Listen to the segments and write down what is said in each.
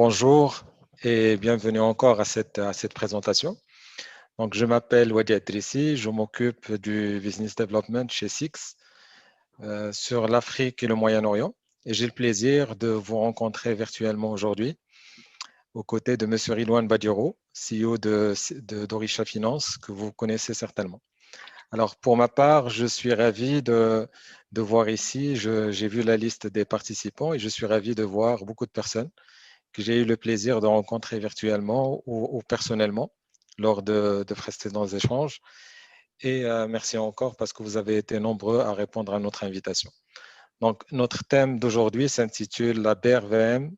Bonjour et bienvenue encore à cette présentation. Donc, je m'appelle Wadi Adrissi, je m'occupe du business development chez Six sur l'Afrique et le Moyen-Orient. Et j'ai le plaisir de vous rencontrer virtuellement aujourd'hui aux côtés de M. Rilwan Badioro, CEO d'Orisha Finance, que vous connaissez certainement. Alors, pour ma part, je suis ravi de voir ici, j'ai vu la liste des participants et je suis ravi de voir beaucoup de personnes que j'ai eu le plaisir de rencontrer virtuellement ou personnellement lors de précédents échanges. Et merci encore parce que vous avez été nombreux à répondre à notre invitation. Donc, notre thème d'aujourd'hui s'intitule la BRVM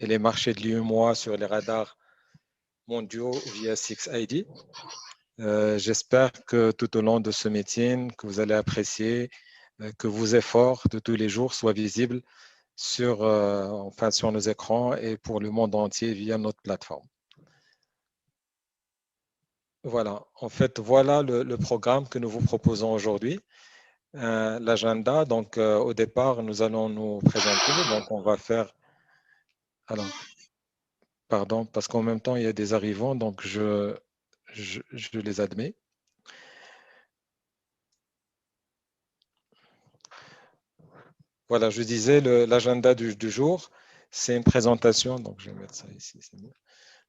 et les marchés de l'UMOA sur les radars mondiaux via 6ID. J'espère que tout au long de ce meeting, que vous allez apprécier, que vos efforts de tous les jours soient visibles sur nos écrans et pour le monde entier via notre plateforme. Voilà, en fait, voilà le programme que nous vous proposons aujourd'hui. L'agenda, donc au départ, nous allons nous présenter. Donc, on va faire. Alors, pardon, parce qu'en même temps, il y a des arrivants, donc je les admets. Voilà, je disais, l'agenda du jour, c'est une présentation. Donc, je vais mettre ça ici, c'est mieux.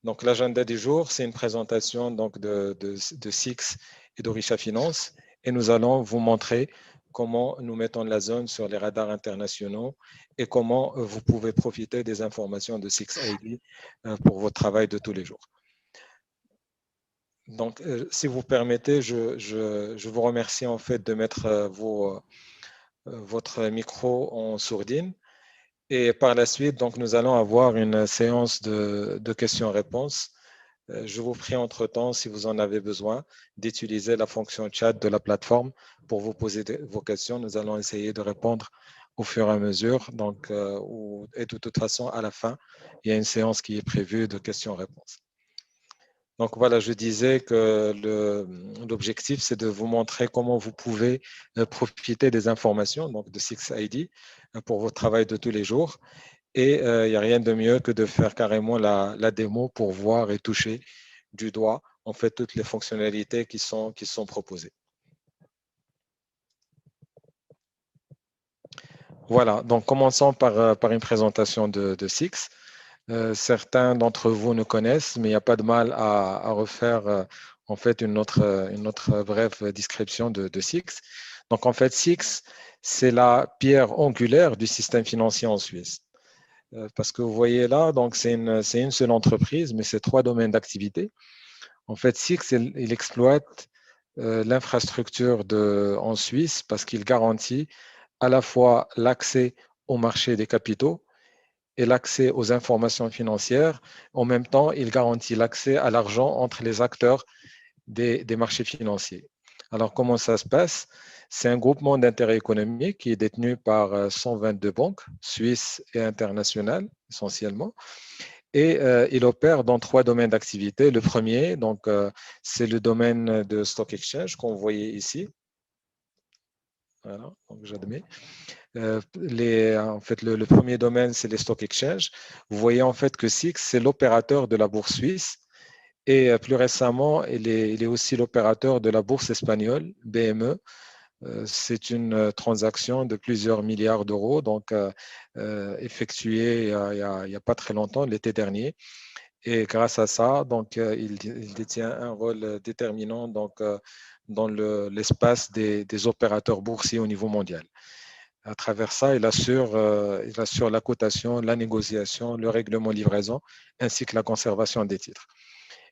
Donc, l'agenda du jour, c'est une présentation donc, de Six et d'Orisha Finance. Et nous allons vous montrer comment nous mettons la zone sur les radars internationaux et comment vous pouvez profiter des informations de Six ID pour votre travail de tous les jours. Donc, si vous permettez, je vous remercie en fait de mettre votre micro en sourdine. Et par la suite, donc, nous allons avoir une séance de questions-réponses. Je vous prie entre-temps, si vous en avez besoin, d'utiliser la fonction chat de la plateforme pour vous poser vos questions. Nous allons essayer de répondre au fur et à mesure. Donc, et de toute façon, à la fin, il y a une séance qui est prévue de questions-réponses. Donc voilà, je disais que l'objectif, c'est de vous montrer comment vous pouvez profiter des informations donc de 6ID pour votre travail de tous les jours. Et il n'y a rien de mieux que de faire carrément la démo pour voir et toucher du doigt en fait toutes les fonctionnalités qui sont proposées. Voilà, donc commençons par une présentation de Six. Certains d'entre vous nous connaissent, mais il n'y a pas de mal à refaire en fait une autre brève description de Six. Donc en fait, Six, c'est la pierre angulaire du système financier en Suisse. Parce que vous voyez là, donc c'est une seule entreprise, mais c'est 3 domaines d'activité. En fait, Six, il exploite l'infrastructure en Suisse parce qu'il garantit à la fois l'accès au marché des capitaux et l'accès aux informations financières. En même temps, il garantit l'accès à l'argent entre les acteurs des marchés financiers. Alors, comment ça se passe? C'est un groupement d'intérêt économique qui est détenu par 122 banques, suisses et internationales essentiellement. Et il opère dans 3 domaines d'activité. Le premier, donc, c'est le domaine de stock exchange qu'on voyait ici. Voilà, donc j'admets. En fait, le premier domaine, c'est les stock exchange. Vous voyez en fait que SIX, c'est l'opérateur de la bourse suisse. Et plus récemment, il est aussi l'opérateur de la bourse espagnole, BME. C'est une transaction de plusieurs milliards d'euros, donc effectuée il y a pas très longtemps, l'été dernier. Et grâce à ça, donc, il détient un rôle déterminant donc, dans l'espace des opérateurs boursiers au niveau mondial. À travers ça, il assure la cotation, la négociation, le règlement livraison, ainsi que la conservation des titres.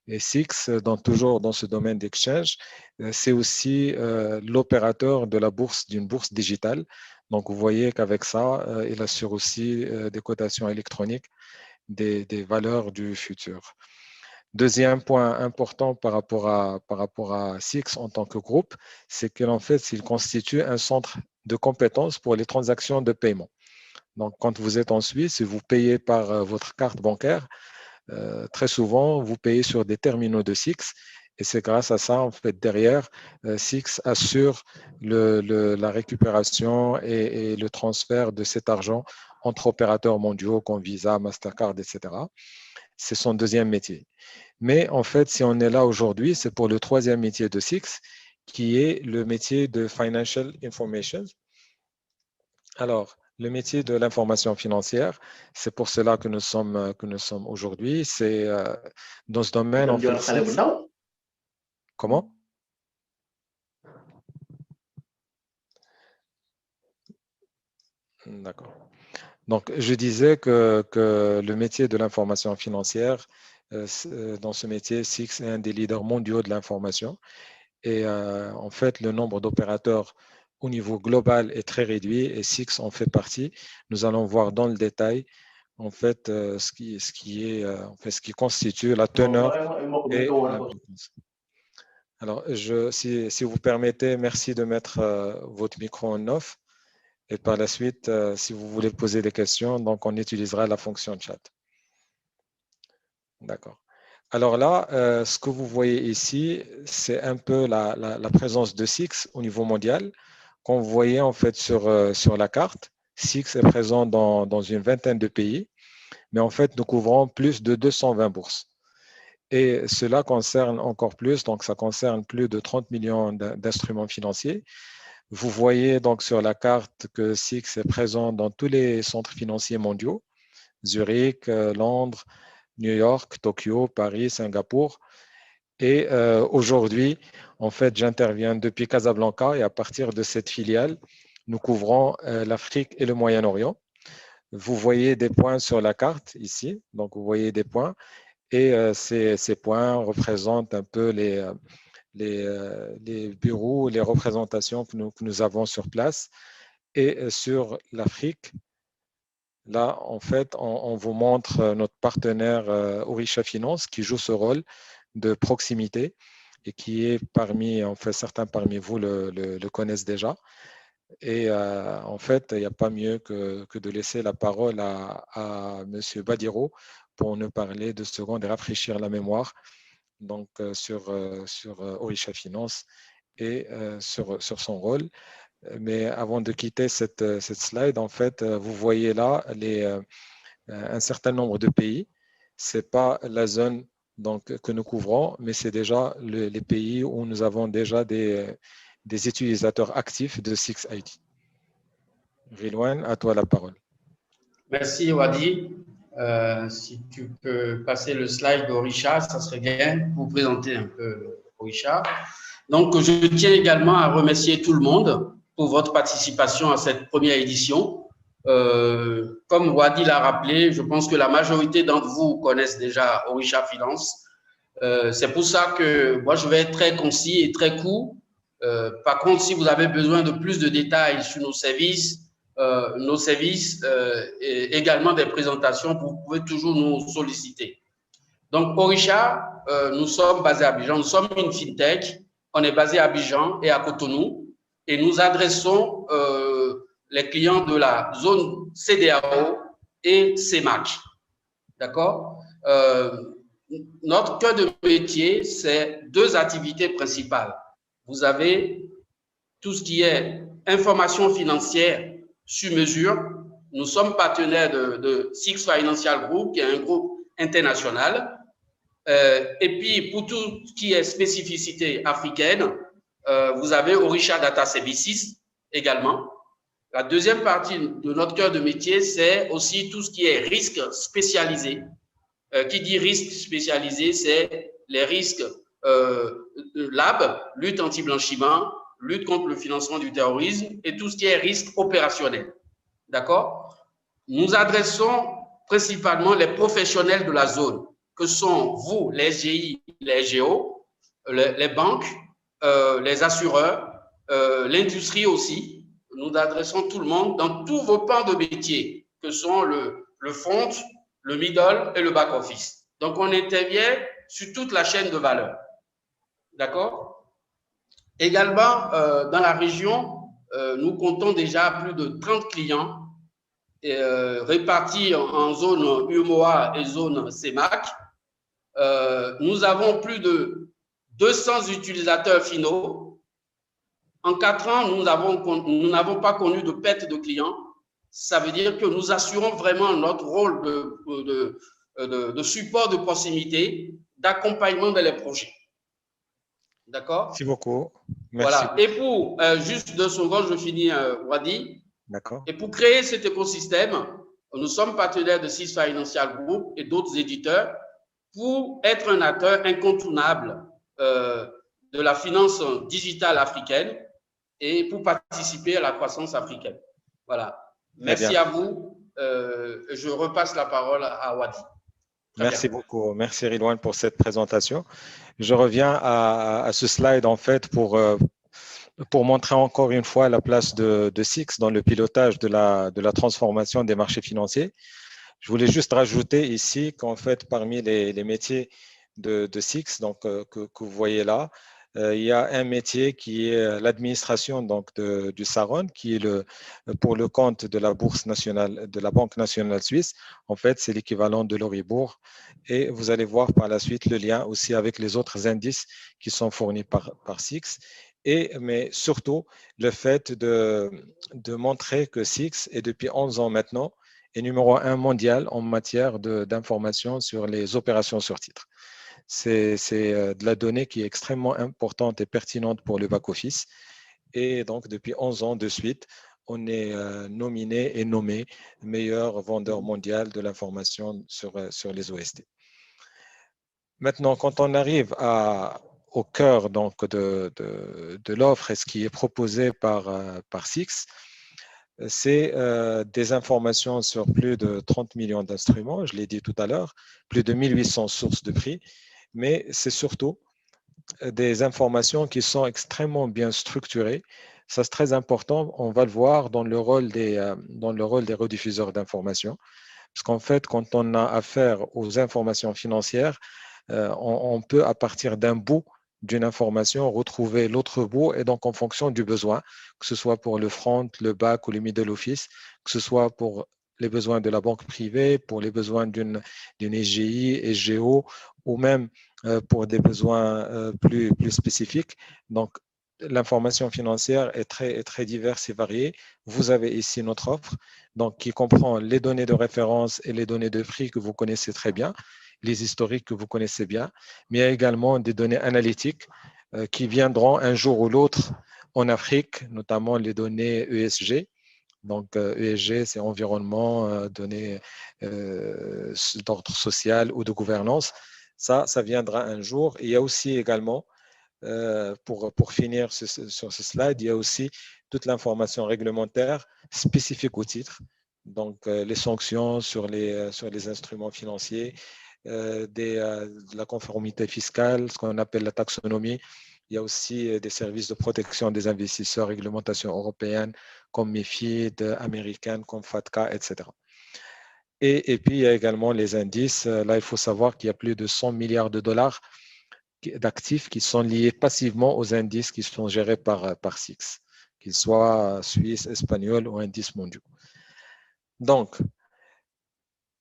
Et SIX, toujours dans ce domaine d'exchange, c'est aussi l'opérateur de la bourse, d'une bourse digitale. Donc, vous voyez qu'avec ça, il assure aussi des cotations électroniques des valeurs du futur. Deuxième point important par rapport à SIX en tant que groupe, c'est qu'en fait, il constitue un centre de compétences pour les transactions de paiement. Donc, quand vous êtes en Suisse et vous payez par votre carte bancaire, très souvent, vous payez sur des terminaux de SIX. Et c'est grâce à ça, en fait, derrière, SIX assure la récupération et le transfert de cet argent entre opérateurs mondiaux comme Visa, Mastercard, etc. C'est son deuxième métier. Mais en fait, si on est là aujourd'hui, c'est pour le troisième métier de SIX, qui est le métier de Financial Information. Alors, le métier de l'information financière, c'est pour cela que nous sommes aujourd'hui. C'est dans ce domaine, en fait, SIX. Comment? D'accord. Donc, je disais que le métier de l'information financière, dans ce métier, SIX est un des leaders mondiaux de l'information. Et en fait, le nombre d'opérateurs au niveau global est très réduit et SIX en fait partie. Nous allons voir dans le détail en fait ce qui constitue la teneur et l'importance. Alors, si vous permettez, merci de mettre votre micro en off. Et par la suite, si vous voulez poser des questions, donc on utilisera la fonction chat. D'accord. Alors là, ce que vous voyez ici, c'est un peu la présence de SIX au niveau mondial. Comme vous voyez en fait sur la carte, SIX est présent dans une vingtaine de pays, mais en fait, nous couvrons plus de 220 bourses. Et cela concerne encore plus, donc ça concerne plus de 30 millions d'instruments financiers. Vous voyez donc sur la carte que SIX est présent dans tous les centres financiers mondiaux, Zurich, Londres, New York, Tokyo, Paris, Singapour. Et aujourd'hui, en fait, j'interviens depuis Casablanca et à partir de cette filiale, nous couvrons l'Afrique et le Moyen-Orient. Vous voyez des points sur la carte ici, donc vous voyez des points et ces points représentent un peu les bureaux, les représentations que nous avons sur place. Et sur l'Afrique, là, en fait, on vous montre notre partenaire Orisha Finance qui joue ce rôle de proximité et qui est parmi, en fait, certains parmi vous le connaissent déjà. Et en fait, il n'y a pas mieux que de laisser la parole à M. Badiro pour nous parler 2 secondes et rafraîchir la mémoire donc, sur Orisha Finance et sur son rôle. Mais avant de quitter cette slide, en fait, vous voyez là un certain nombre de pays. Ce n'est pas la zone donc, que nous couvrons, mais c'est déjà les pays où nous avons déjà des utilisateurs actifs de 6IT. Rilwan, à toi la parole. Merci Wadi. Si tu peux passer le slide d'Orisha, ça serait bien pour présenter un peu Orisha. Donc, je tiens également à remercier tout le monde pour votre participation à cette première édition. Comme Wadi l'a rappelé, je pense que la majorité d'entre vous connaissent déjà Orisha Finance. C'est pour ça que moi, je vais être très concis et très court. Par contre, si vous avez besoin de plus de détails sur nos services et également des présentations, vous pouvez toujours nous solliciter. Donc, Orisha, nous sommes basés à Abidjan. Nous sommes une fintech. On est basé à Abidjan et à Cotonou. Et nous adressons les clients de la zone CEDEAO et CEMAC. D'accord? Notre cœur de métier, c'est 2 activités principales. Vous avez tout ce qui est information financière sur mesure. Nous sommes partenaires de Six Financial Group, qui est un groupe international. Et puis, pour tout ce qui est spécificité africaine, vous avez Orisha Data Services également. La deuxième partie de notre cœur de métier, c'est aussi tout ce qui est risque spécialisé. Qui dit risque spécialisé, c'est les risques LAB, lutte anti-blanchiment, lutte contre le financement du terrorisme et tout ce qui est risque opérationnel. D'accord? Nous adressons principalement les professionnels de la zone, que sont vous, les SGI, les SGO, les banques, les assureurs, l'industrie aussi. Nous adressons tout le monde dans tous vos pans de métier, que sont le front, le middle et le back-office. Donc, on intervient sur toute la chaîne de valeur. D'accord? Également, dans la région, nous comptons déjà plus de 30 clients répartis en zone UMOA et zone CEMAC. Nous avons plus de 200 utilisateurs finaux. En 4 ans, nous n'avons pas connu de perte de clients. ça veut dire que nous assurons vraiment notre rôle de support de proximité, d'accompagnement dans les projets. D'accord? Merci beaucoup. Merci. Voilà. Et pour, juste 2 secondes, je finis, Wadi. D'accord. Et pour créer cet écosystème, nous sommes partenaires de Six Financial Group et d'autres éditeurs pour être un acteur incontournable de la finance digitale africaine et pour participer à la croissance africaine. Voilà. Merci à vous. Je repasse la parole à Wadi. Merci beaucoup. Merci Ridwan pour cette présentation. Je reviens à ce slide en fait pour montrer encore une fois la place de SIX dans le pilotage de la transformation des marchés financiers. Je voulais juste rajouter ici qu'en fait, parmi les métiers de SIX, donc, que vous voyez là, il y a un métier qui est l'administration du SARON, qui est pour le compte de la Bourse nationale, de la Banque nationale suisse. En fait, c'est l'équivalent de l'Euribor. Et vous allez voir par la suite le lien aussi avec les autres indices qui sont fournis par SIX. Mais surtout, le fait de montrer que SIX est depuis 11 ans maintenant est numéro 1 mondial en matière d'information sur les opérations sur titre. C'est de la donnée qui est extrêmement importante et pertinente pour le back-office. Et donc, depuis 11 ans de suite, on est nominé et nommé meilleur vendeur mondial de l'information sur les OST. Maintenant, quand on arrive au cœur donc, de l'offre et ce qui est proposé par SIX, c'est des informations sur plus de 30 millions d'instruments, je l'ai dit tout à l'heure, plus de 1800 sources de prix, mais c'est surtout des informations qui sont extrêmement bien structurées. Ça, c'est très important. On va le voir dans le rôle des rediffuseurs d'informations. Parce qu'en fait, quand on a affaire aux informations financières, on peut, à partir d'un bout d'une information, retrouver l'autre bout, et donc en fonction du besoin, que ce soit pour le front, le back ou le middle office, que ce soit pour les besoins de la banque privée, pour les besoins d'une SGI, SGO, ou même pour des besoins plus spécifiques. Donc, l'information financière est très diverse et variée. Vous avez ici notre offre, donc, qui comprend les données de référence et les données de prix que vous connaissez très bien, les historiques que vous connaissez bien, mais il y a également des données analytiques qui viendront un jour ou l'autre en Afrique, notamment les données ESG. Donc, ESG, c'est environnement, données d'ordre social ou de gouvernance. Ça viendra un jour. Et il y a aussi également, pour finir sur ce slide, il y a aussi toute l'information réglementaire spécifique au titre. Donc, les sanctions sur les instruments financiers, de la conformité fiscale, ce qu'on appelle la taxonomie. Il y a aussi des services de protection des investisseurs, réglementation européenne comme MiFID, américaine comme FATCA, etc. Et puis, il y a également les indices. Là, il faut savoir qu'il y a plus de 100 milliards de dollars d'actifs qui sont liés passivement aux indices qui sont gérés par SIX, qu'ils soient suisses, espagnols ou indices mondiaux. Donc,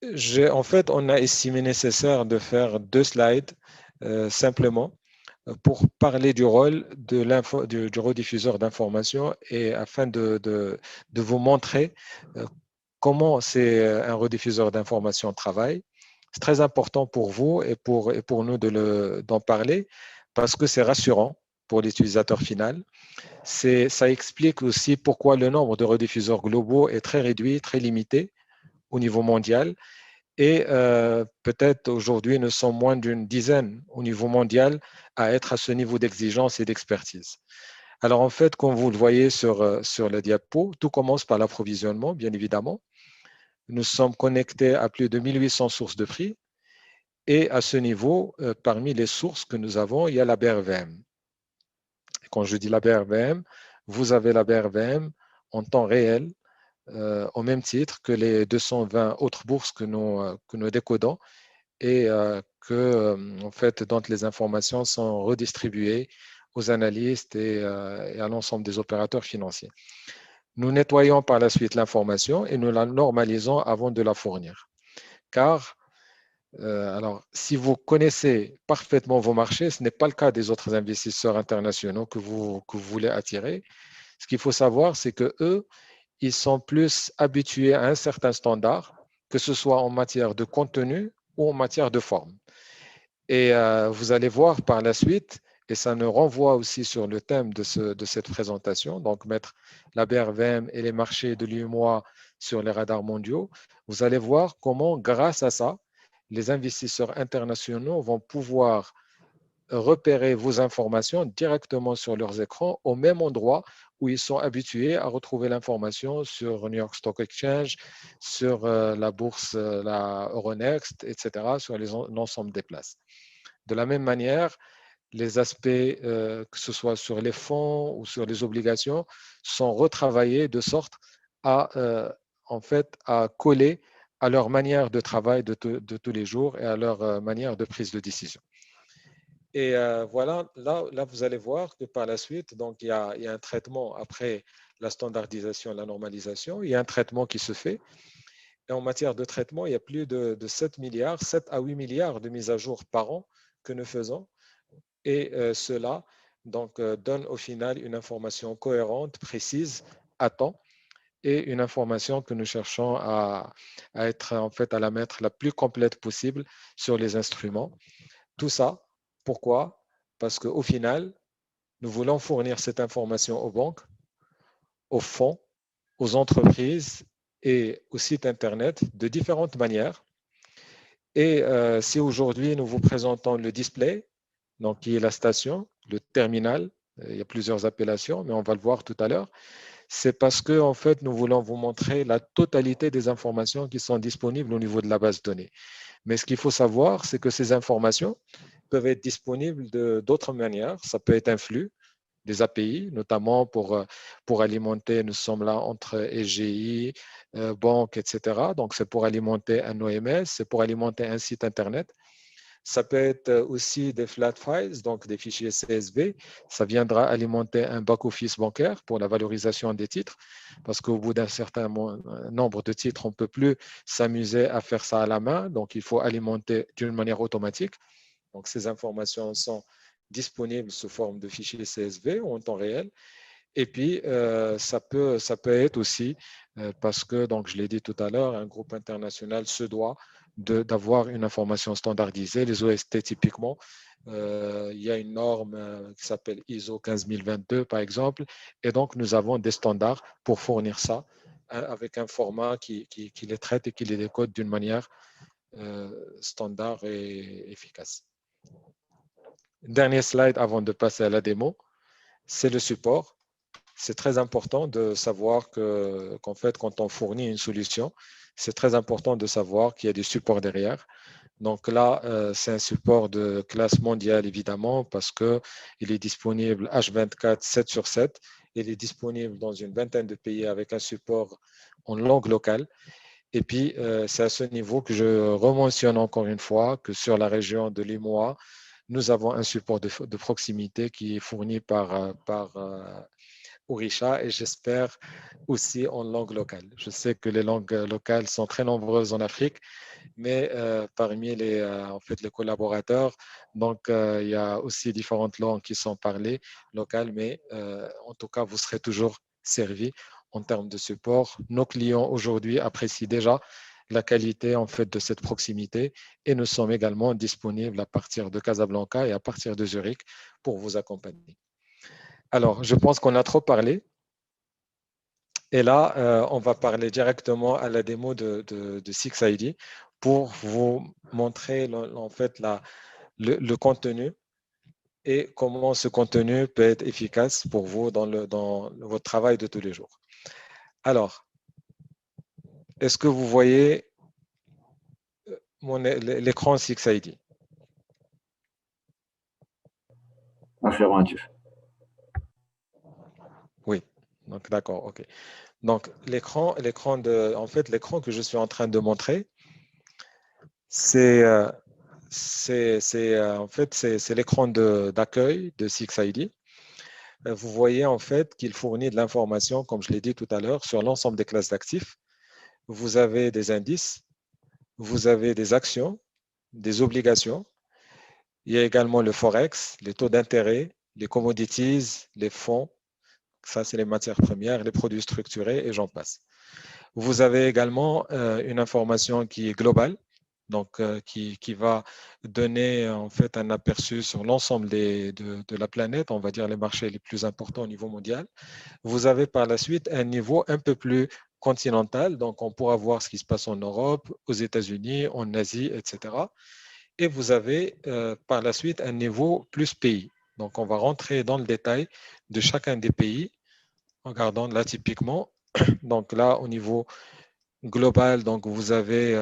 en fait, on a estimé nécessaire de faire 2 slides simplement pour parler du rôle du rediffuseur d'information et afin de vous montrer comment un rediffuseur d'information travaille. C'est très important pour vous et pour nous d'en parler parce que c'est rassurant pour l'utilisateur final. Ça explique aussi pourquoi le nombre de rediffuseurs globaux est très réduit, très limité au niveau mondial. Et peut-être aujourd'hui, nous sommes moins d'une dizaine au niveau mondial à être à ce niveau d'exigence et d'expertise. Alors en fait, comme vous le voyez sur le diapo, tout commence par l'approvisionnement, bien évidemment. Nous sommes connectés à plus de 1800 sources de prix. Et à ce niveau, parmi les sources que nous avons, il y a la BRVM. Quand je dis la BRVM, vous avez la BRVM en temps réel, au même titre que les 220 autres bourses que nous décodons et en fait, dont les informations sont redistribuées aux analystes et à l'ensemble des opérateurs financiers. Nous nettoyons par la suite l'information et nous la normalisons avant de la fournir. Car, alors, si vous connaissez parfaitement vos marchés, ce n'est pas le cas des autres investisseurs internationaux que vous voulez attirer. Ce qu'il faut savoir, c'est que eux, ils sont plus habitués à un certain standard, que ce soit en matière de contenu ou en matière de forme. Et vous allez voir par la suite, et ça nous renvoie aussi sur le thème de cette présentation, donc mettre la BRVM et les marchés de l'UMOA sur les radars mondiaux, vous allez voir comment, grâce à ça, les investisseurs internationaux vont pouvoir repérer vos informations directement sur leurs écrans au même endroit où ils sont habitués à retrouver l'information sur New York Stock Exchange, sur la bourse, la Euronext, etc., sur l'ensemble des places. De la même manière, les aspects, que ce soit sur les fonds ou sur les obligations, sont retravaillés de sorte à, en fait, à coller à leur manière de travail de tous les jours et à leur manière de prise de décision. Et voilà, là, vous allez voir que par la suite, donc, il y a un traitement après la standardisation, la normalisation, il y a un traitement qui se fait. Et en matière de traitement, il y a plus de 7 milliards, 7 à 8 milliards de mises à jour par an que nous faisons. Et cela donc, donne au final une information cohérente, précise, à temps, et une information que nous cherchons à être, en fait, à la mettre la plus complète possible sur les instruments. Tout ça, pourquoi? Parce qu'au final, nous voulons fournir cette information aux banques, aux fonds, aux entreprises et aux sites Internet de différentes manières. Et si aujourd'hui nous vous présentons le display, donc qui est la station, le terminal, il y a plusieurs appellations, mais on va le voir tout à l'heure, c'est parce que en fait, nous voulons vous montrer la totalité des informations qui sont disponibles au niveau de la base de données. Mais ce qu'il faut savoir, c'est que ces informations peuvent être disponibles d'autres manières. Ça peut être un flux, des API, notamment pour alimenter, nous sommes là entre EGI, banques, etc. Donc, c'est pour alimenter un OMS, c'est pour alimenter un site Internet. Ça peut être aussi des flat files, donc des fichiers CSV. Ça viendra alimenter un back-office bancaire pour la valorisation des titres, parce qu'au bout d'un certain nombre de titres, on ne peut plus s'amuser à faire ça à la main. Donc, il faut alimenter d'une manière automatique. Donc, ces informations sont disponibles sous forme de fichiers CSV ou en temps réel. Et puis, ça peut être aussi, parce que, donc, je l'ai dit tout à l'heure, un groupe international se doit d'avoir une information standardisée. Les OST, typiquement, il y a une norme qui s'appelle ISO 15022, par exemple, et donc nous avons des standards pour fournir ça avec un format qui les traite et qui les décode d'une manière standard et efficace. Dernier slide avant de passer à la démo, c'est le support. C'est très important de savoir qu'en fait, quand on fournit une solution, c'est très important de savoir qu'il y a du support derrière. Donc là, c'est un support de classe mondiale, évidemment, parce qu'il est disponible H24, 7 sur 7. Il est disponible dans une vingtaine de pays avec un support en langue locale. Et puis, c'est à ce niveau que je rementionne encore une fois que sur la région de l'IMOA, nous avons un support de proximité qui est fourni par Orisha et j'espère aussi en langue locale. Je sais que les langues locales sont très nombreuses en Afrique, mais parmi en fait, les collaborateurs, donc il y a aussi différentes langues qui sont parlées locales, mais en tout cas, vous serez toujours servis en termes de support. Nos clients aujourd'hui apprécient déjà la qualité en fait de cette proximité et nous sommes également disponibles à partir de Casablanca et à partir de Zurich pour vous accompagner. Alors, je pense qu'on a trop parlé. Et là, on va parler directement à la démo de SixID pour vous montrer en fait le contenu et comment ce contenu peut être efficace pour vous dans votre travail de tous les jours. Alors, est-ce que vous voyez l'écran SixID? Affirmatif. Oui, donc d'accord, ok. Donc l'écran que je suis en train de montrer, c'est en fait c'est l'écran d'accueil de SixID. Vous voyez en fait qu'il fournit de l'information, comme je l'ai dit tout à l'heure, sur l'ensemble des classes d'actifs. Vous avez des indices, vous avez des actions, des obligations. Il y a également le forex, les taux d'intérêt, les commodities, les fonds, ça, c'est les matières premières, les produits structurés et j'en passe. Vous avez également une information qui est globale, donc qui va donner en fait un aperçu sur l'ensemble de la planète, on va dire les marchés les plus importants au niveau mondial. Vous avez par la suite un niveau un peu plus continental, donc on pourra voir ce qui se passe en Europe, aux États-Unis, en Asie, etc. Et vous avez par la suite un niveau plus pays. Donc on va rentrer dans le détail de chacun des pays, en regardant là typiquement. Donc là, au niveau global, donc vous avez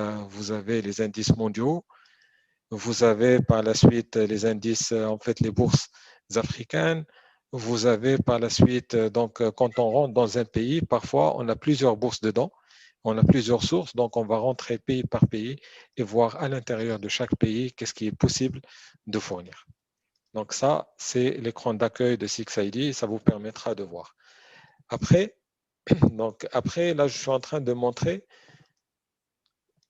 les indices mondiaux, vous avez par la suite les indices, en fait les bourses africaines, vous avez par la suite, donc quand on rentre dans un pays, parfois on a plusieurs bourses dedans, on a plusieurs sources, donc on va rentrer pays par pays et voir à l'intérieur de chaque pays qu'est-ce qui est possible de fournir. Donc ça, c'est l'écran d'accueil de SIX-ID, ça vous permettra de voir. Après, là, je suis en train de montrer.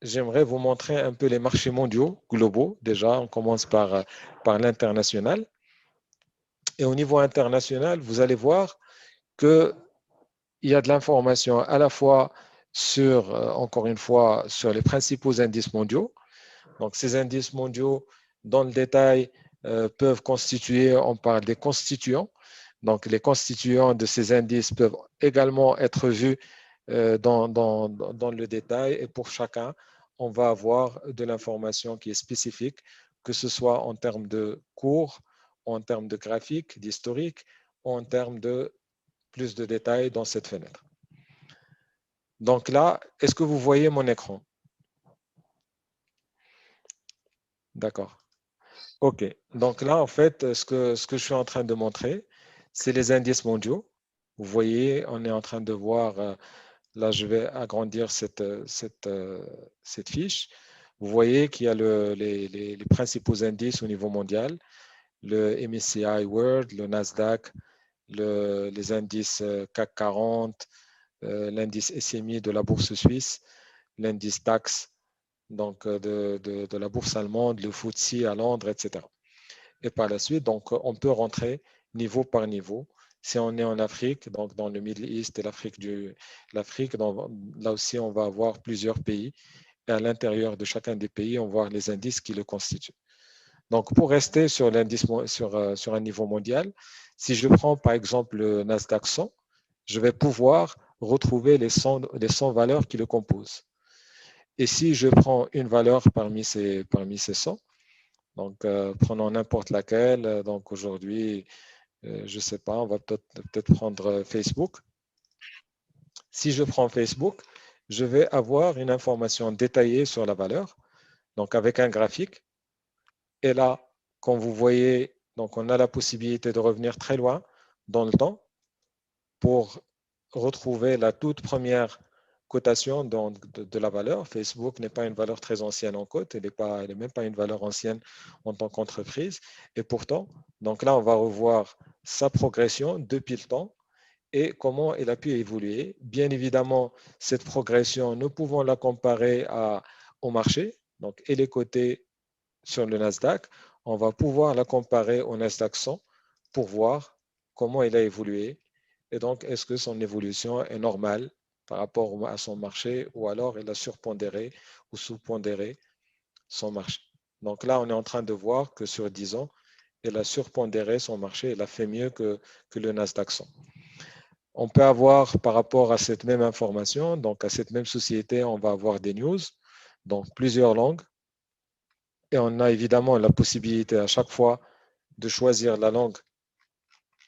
J'aimerais vous montrer un peu les marchés mondiaux, globaux. Déjà, on commence par l'international. Et au niveau international, vous allez voir qu'il y a de l'information à la fois sur, encore une fois, sur les principaux indices mondiaux. Donc, ces indices mondiaux, dans le détail, peuvent constituer, on parle des constituants. Donc, les constituants de ces indices peuvent également être vus dans le détail. Et pour chacun, on va avoir de l'information qui est spécifique, que ce soit en termes de cours, en termes de graphique, d'historique, ou en termes de plus de détails dans cette fenêtre. Donc là, est-ce que vous voyez mon écran? D'accord. OK. Donc là, en fait, ce que je suis en train de montrer, c'est les indices mondiaux. Vous voyez, on est en train de voir, là, je vais agrandir cette fiche. Vous voyez qu'il y a les principaux indices au niveau mondial, le MSCI World, le Nasdaq, les indices CAC 40, l'indice SMI de la bourse suisse, l'indice DAX donc, de la bourse allemande, le FTSE à Londres, etc. Et par la suite, donc, on peut rentrer niveau par niveau. Si on est en Afrique, donc dans le Middle East et l'Afrique, là aussi, on va avoir plusieurs pays. Et à l'intérieur de chacun des pays, on va voir les indices qui le constituent. Donc, pour rester sur l'indice sur un niveau mondial, si je prends par exemple le Nasdaq 100, je vais pouvoir retrouver les 100 valeurs qui le composent. Et si je prends une valeur parmi ces 100, donc prenons n'importe laquelle, donc aujourd'hui, je ne sais pas, on va peut-être prendre Facebook. Si je prends Facebook, je vais avoir une information détaillée sur la valeur, donc avec un graphique. Et là, comme vous voyez, donc on a la possibilité de revenir très loin dans le temps pour retrouver la toute première cotation de la valeur. Facebook n'est pas une valeur très ancienne en cote, elle n'est même pas une valeur ancienne en tant qu'entreprise. Et pourtant, donc là, on va revoir sa progression depuis le temps et comment elle a pu évoluer. Bien évidemment, cette progression, nous pouvons la comparer au marché, donc elle est cotée sur le Nasdaq. On va pouvoir la comparer au Nasdaq 100 pour voir comment elle a évolué. Et donc, est-ce que son évolution est normale par rapport à son marché ou alors elle a surpondéré ou sous-pondéré son marché. Donc là, on est en train de voir que sur 10 ans, elle a surpondéré son marché, elle a fait mieux que le Nasdaq 100. On peut avoir par rapport à cette même information, donc à cette même société, on va avoir des news, donc plusieurs langues. Et on a évidemment la possibilité à chaque fois de choisir la langue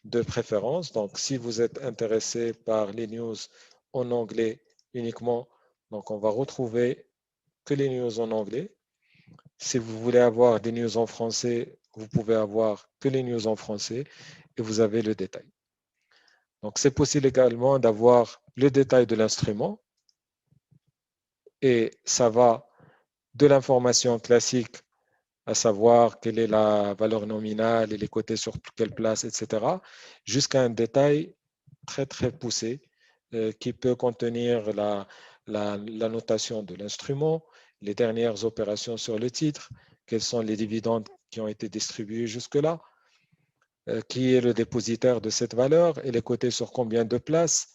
de préférence. Donc, si vous êtes intéressé par les news en anglais uniquement, donc on va retrouver que les news en anglais. Si vous voulez avoir des news en français, vous pouvez avoir que les news en français et vous avez le détail. Donc, c'est possible également d'avoir le détail de l'instrument et ça va de l'information classique, à savoir quelle est la valeur nominale et les cotés sur quelle place, etc., jusqu'à un détail très, très poussé qui peut contenir la notation de l'instrument, les dernières opérations sur le titre, quels sont les dividendes qui ont été distribués jusque-là, qui est le dépositaire de cette valeur, elle est cotée sur combien de places,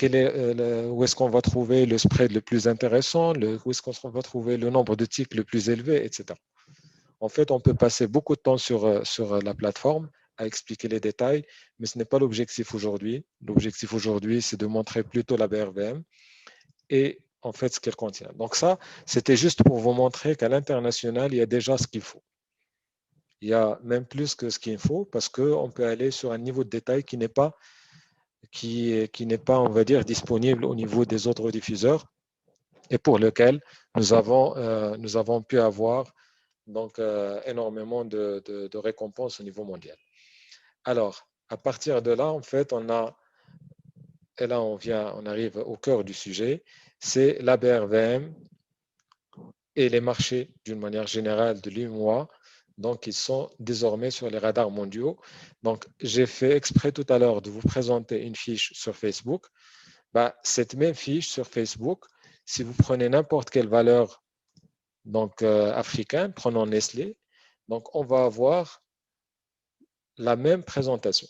où est-ce qu'on va trouver le spread le plus intéressant, où est-ce qu'on va trouver le nombre de ticks le plus élevé, etc. En fait, on peut passer beaucoup de temps sur la plateforme à expliquer les détails, mais ce n'est pas l'objectif aujourd'hui. L'objectif aujourd'hui, c'est de montrer plutôt la BRVM et en fait ce qu'elle contient. Donc ça, c'était juste pour vous montrer qu'à l'international, il y a déjà ce qu'il faut. Il y a même plus que ce qu'il faut parce qu'on peut aller sur un niveau de détail qui n'est pas, on va dire, disponible au niveau des autres diffuseurs et pour lequel nous avons pu avoir donc énormément de récompenses au niveau mondial. Alors, à partir de là, en fait, et là on arrive au cœur du sujet, c'est la BRVM et les marchés d'une manière générale de l'UMOA. Donc, ils sont désormais sur les radars mondiaux. Donc, j'ai fait exprès tout à l'heure de vous présenter une fiche sur Facebook. Cette même fiche sur Facebook, si vous prenez n'importe quelle valeur donc, africaine, prenons Nestlé, donc on va avoir la même présentation.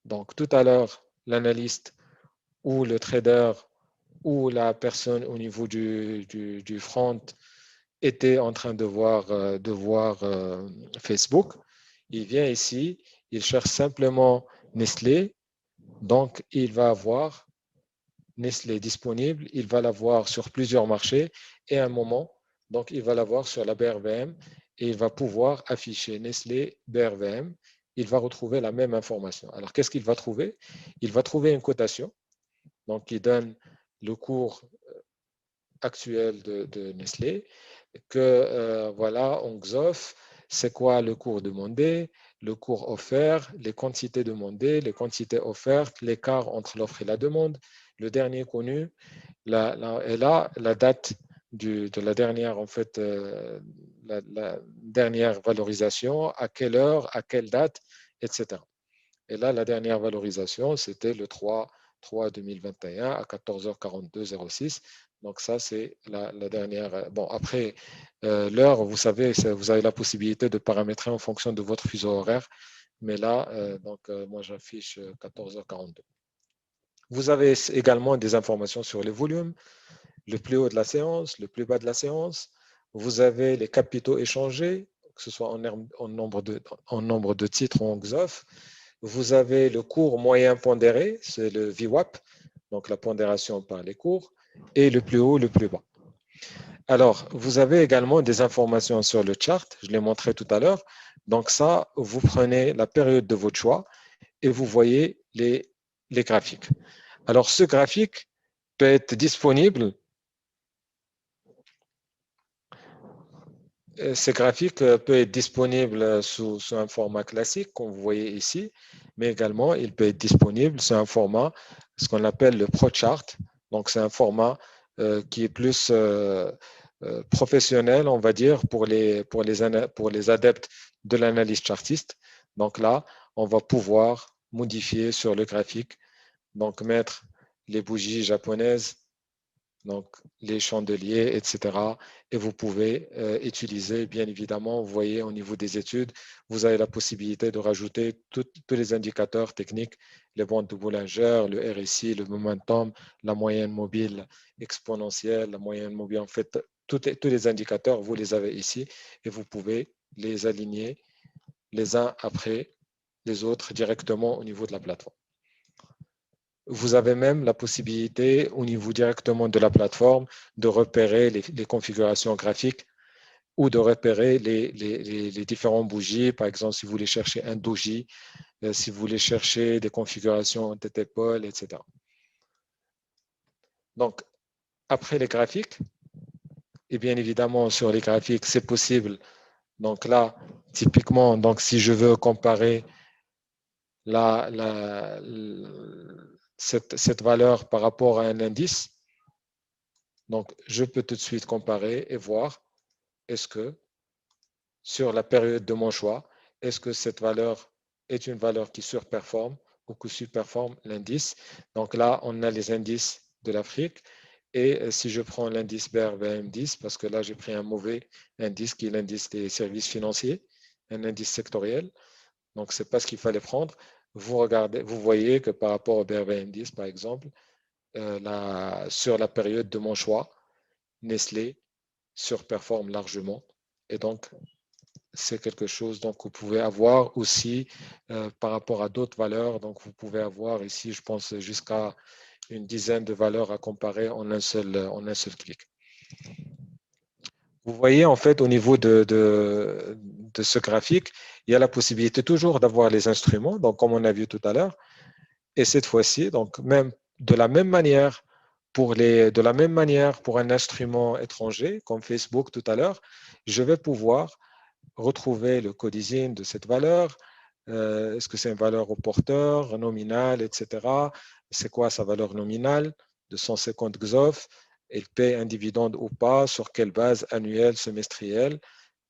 Donc, tout à l'heure, l'analyste ou le trader ou la personne au niveau du front était en train de voir Facebook. Il vient ici, il cherche simplement Nestlé, donc il va avoir Nestlé disponible, il va l'avoir sur plusieurs marchés et à un moment, donc il va l'avoir sur la BRVM et il va pouvoir afficher Nestlé BRVM. Il va retrouver la même information. Alors, qu'est-ce qu'il va trouver? Il va trouver une cotation, donc qui donne le cours actuel de Nestlé, que voilà, en XOF, c'est quoi le cours demandé, le cours offert, les quantités demandées, les quantités offertes, l'écart entre l'offre et la demande, le dernier connu, et là, la date de la dernière, en fait, la dernière valorisation, à quelle heure, à quelle date, etc. Et là, la dernière valorisation, c'était le 3 2021 à 14h42,06. Donc ça, c'est la dernière. Bon, après, l'heure, vous savez, vous avez la possibilité de paramétrer en fonction de votre fuseau horaire. Mais là, moi, j'affiche 14h42. Vous avez également des informations sur les volumes, le plus haut de la séance, le plus bas de la séance. Vous avez les capitaux échangés, que ce soit en nombre de titres ou en XOF. Vous avez le cours moyen pondéré, c'est le VWAP, donc la pondération par les cours, et le plus haut, le plus bas. Alors, vous avez également des informations sur le chart, je l'ai montré tout à l'heure. Donc ça, vous prenez la période de votre choix et vous voyez les graphiques. Alors, ce graphique peut être disponible. Ces graphiques peut être disponible sous un format classique, comme vous voyez ici, mais également, il peut être disponible sous un format, ce qu'on appelle le ProChart. Donc, c'est un format qui est plus professionnel, on va dire, pour les adeptes de l'analyse chartiste. Donc là, on va pouvoir modifier sur le graphique, donc mettre les bougies japonaises, donc les chandeliers, etc. Et vous pouvez utiliser, bien évidemment, vous voyez au niveau des études, vous avez la possibilité de rajouter tous les indicateurs techniques, les bandes de Bollinger, le RSI, le momentum, la moyenne mobile exponentielle, la moyenne mobile, en fait, tous les indicateurs, vous les avez ici et vous pouvez les aligner les uns après les autres directement au niveau de la plateforme. Vous avez même la possibilité, au niveau directement de la plateforme, de repérer les configurations graphiques ou de repérer les différents bougies. Par exemple, si vous voulez chercher un doji, si vous voulez chercher des configurations tête-épaule, etc. Donc, après les graphiques, et bien évidemment, sur les graphiques, c'est possible. Donc là, typiquement, donc si je veux comparer cette valeur par rapport à un indice, donc je peux tout de suite comparer et voir est-ce que sur la période de mon choix, est-ce que cette valeur est une valeur qui surperforme ou qui surperforme l'indice. Donc là, on a les indices de l'Afrique. Et si je prends l'indice BRVM10, parce que là, j'ai pris un mauvais indice qui est l'indice des services financiers, un indice sectoriel. Donc, ce n'est pas ce qu'il fallait prendre. Vous regardez, vous voyez que par rapport au BRVM10, par exemple, sur la période de mon choix, Nestlé surperforme largement. Et donc, c'est quelque chose donc, que vous pouvez avoir aussi par rapport à d'autres valeurs. Donc, vous pouvez avoir ici, je pense, jusqu'à une dizaine de valeurs à comparer en un seul clic. Vous voyez, en fait, au niveau de ce graphique, il y a la possibilité toujours d'avoir les instruments, donc comme on a vu tout à l'heure. Et cette fois-ci, donc même de la même manière pour un instrument étranger, comme Facebook tout à l'heure, je vais pouvoir retrouver le codizine de cette valeur. Est-ce que c'est une valeur au porteur, nominale, etc. C'est quoi sa valeur nominale de 150 XOF? Elle paie un dividende ou pas? Sur quelle base? Annuelle, semestrielle,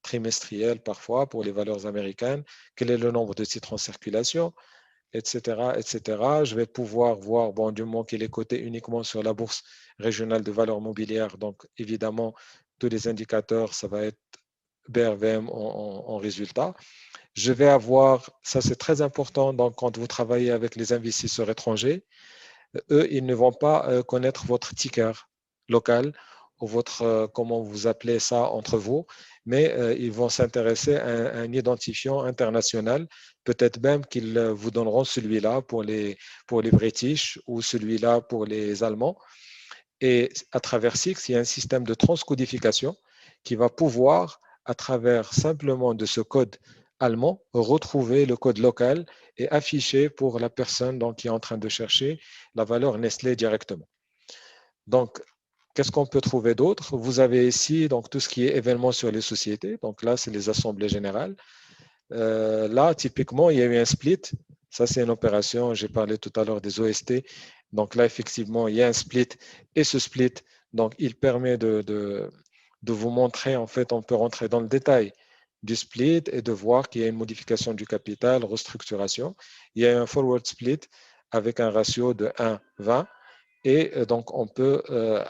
trimestrielle parfois pour les valeurs américaines? Quel est le nombre de titres en circulation? Etc., etc. Je vais pouvoir voir, bon, du moment qu'il est coté uniquement sur la bourse régionale de valeurs mobilières, donc évidemment, tous les indicateurs, ça va être BRVM en résultat. Je vais avoir, ça c'est très important, donc quand vous travaillez avec les investisseurs étrangers, eux, ils ne vont pas connaître votre ticker local ou votre, comment vous appelez ça entre vous, mais ils vont s'intéresser à un identifiant international. Peut-être même qu'ils vous donneront celui-là pour les British ou celui-là pour les Allemands. Et à travers SIX, il y a un système de transcodification qui va pouvoir, à travers simplement de ce code allemand, retrouver le code local et afficher pour la personne donc, qui est en train de chercher la valeur Nestlé directement. Donc, qu'est-ce qu'on peut trouver d'autre? Vous avez ici donc, tout ce qui est événements sur les sociétés. Donc là, c'est les assemblées générales. Là, typiquement, il y a eu un split. Ça, c'est une opération. J'ai parlé tout à l'heure des OST. Donc là, effectivement, il y a un split. Et ce split, donc, il permet de vous montrer, en fait, on peut rentrer dans le détail du split et de voir qu'il y a une modification du capital, restructuration. Il y a un forward split avec un ratio de 1,20. Et donc, on peut,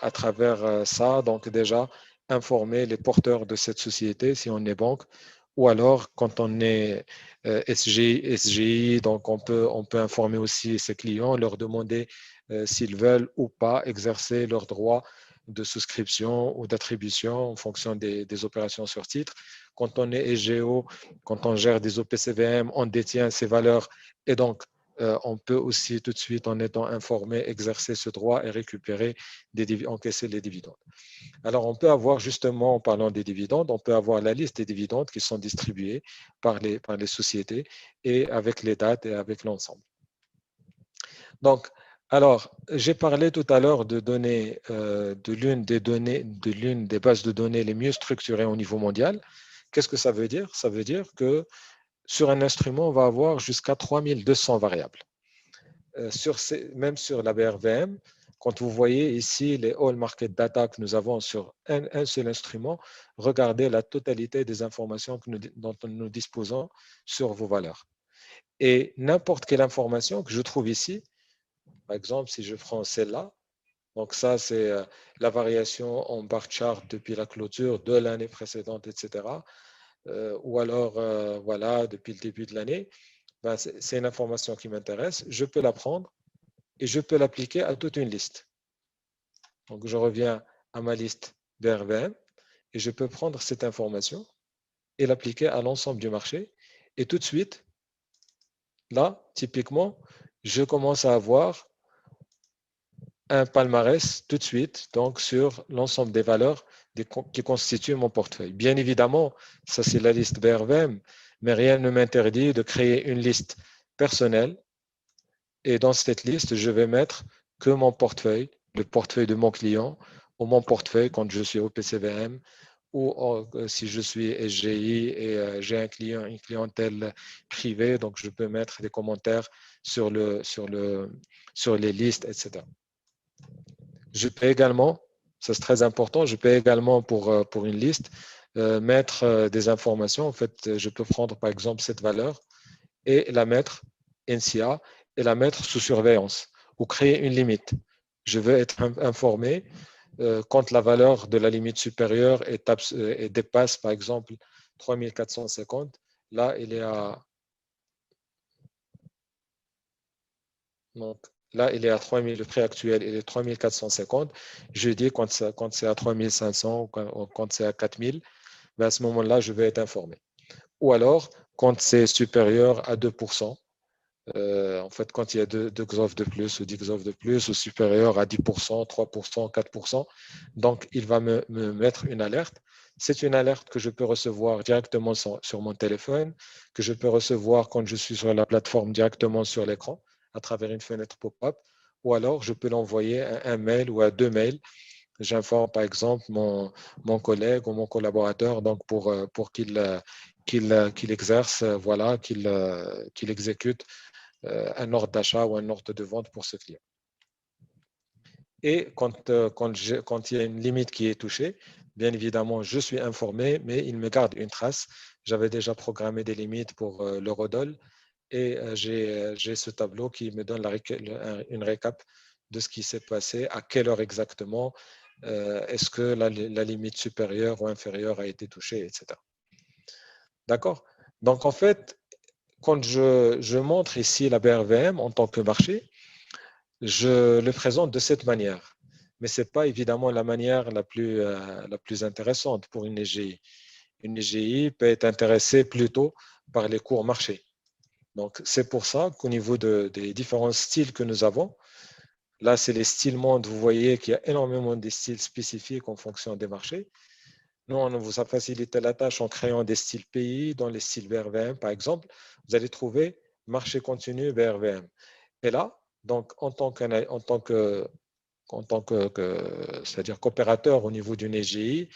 à travers ça, donc déjà informer les porteurs de cette société si on est banque, ou alors quand on est SGI, donc on peut informer aussi ses clients, leur demander s'ils veulent ou pas exercer leurs droits de souscription ou d'attribution en fonction des opérations sur titre. Quand on est SGO, quand on gère des OPCVM, on détient ces valeurs et donc on peut aussi tout de suite, en étant informé, exercer ce droit et récupérer, encaisser les dividendes. Alors, on peut avoir justement, en parlant des dividendes, on peut avoir la liste des dividendes qui sont distribués par les sociétés et avec les dates et avec l'ensemble. Donc, alors, j'ai parlé tout à l'heure de données, de l'une des bases de données les mieux structurées au niveau mondial. Qu'est-ce que ça veut dire? Ça veut dire que sur un instrument, on va avoir jusqu'à 3200 variables. Même sur la BRVM, quand vous voyez ici les All Market Data que nous avons sur un seul instrument, regardez la totalité des informations dont nous disposons sur vos valeurs. Et n'importe quelle information que je trouve ici, par exemple, si je prends celle-là, donc ça, c'est la variation en bar chart depuis la clôture de l'année précédente, etc. Ou alors, voilà, depuis le début de l'année, ben, c'est une information qui m'intéresse. Je peux la prendre et je peux l'appliquer à toute une liste. Donc, je reviens à ma liste BRVM et je peux prendre cette information et l'appliquer à l'ensemble du marché. Et tout de suite, là, typiquement, je commence à avoir un palmarès tout de suite donc sur l'ensemble des valeurs qui constituent mon portefeuille. Bien évidemment, ça c'est la liste BRVM, mais rien ne m'interdit de créer une liste personnelle et dans cette liste, je vais mettre que mon portefeuille, le portefeuille de mon client ou mon portefeuille quand je suis au PCVM ou si je suis SGI et j'ai un client, une clientèle privée, donc je peux mettre des commentaires sur les listes, etc. Je peux également, ça c'est très important, je peux également pour une liste mettre des informations. En fait, je peux prendre par exemple cette valeur et la mettre NCA et la mettre sous surveillance ou créer une limite. Je veux être informé quand la valeur de la limite supérieure dépasse par exemple 3450. Là, il est à Donc là, il est à 3000, le prix actuel, il est 3450. Je dis quand c'est à 3500 ou quand c'est à 4000, ben à ce moment-là, je vais être informé. Ou alors, quand c'est supérieur à 2%, en fait, quand il y a 2 XOF de plus ou 10 XOF de plus, ou supérieur à 10%, 3%, 4%, donc il va me mettre une alerte. C'est une alerte que je peux recevoir directement sur mon téléphone, que je peux recevoir quand je suis sur la plateforme directement sur l'écran, à travers une fenêtre pop-up, ou alors je peux l'envoyer à un mail ou à 2 mails. J'informe par exemple mon collègue ou mon collaborateur donc pour qu'il exerce, voilà, qu'il exécute un ordre d'achat ou un ordre de vente pour ce client. Et quand il y a une limite qui est touchée, bien évidemment, je suis informé, mais il me garde une trace. J'avais déjà programmé des limites pour l'eurodoll et j'ai ce tableau qui me donne une récap de ce qui s'est passé, à quelle heure exactement, est-ce que la limite supérieure ou inférieure a été touchée, etc. D'accord? Donc, en fait, quand je montre ici la BRVM en tant que marché, je le présente de cette manière. Mais ce n'est pas évidemment la manière la plus intéressante pour une EGI. Une EGI peut être intéressée plutôt par les cours marchés. Donc, c'est pour ça qu'au niveau des différents styles que nous avons, là, c'est les styles monde. Vous voyez qu'il y a énormément de styles spécifiques en fonction des marchés. Nous, on vous a facilité la tâche en créant des styles pays. Dans les styles BRVM, par exemple, vous allez trouver marché continu BRVM. Et là, donc, c'est-à-dire qu'opérateur au niveau d'une EGI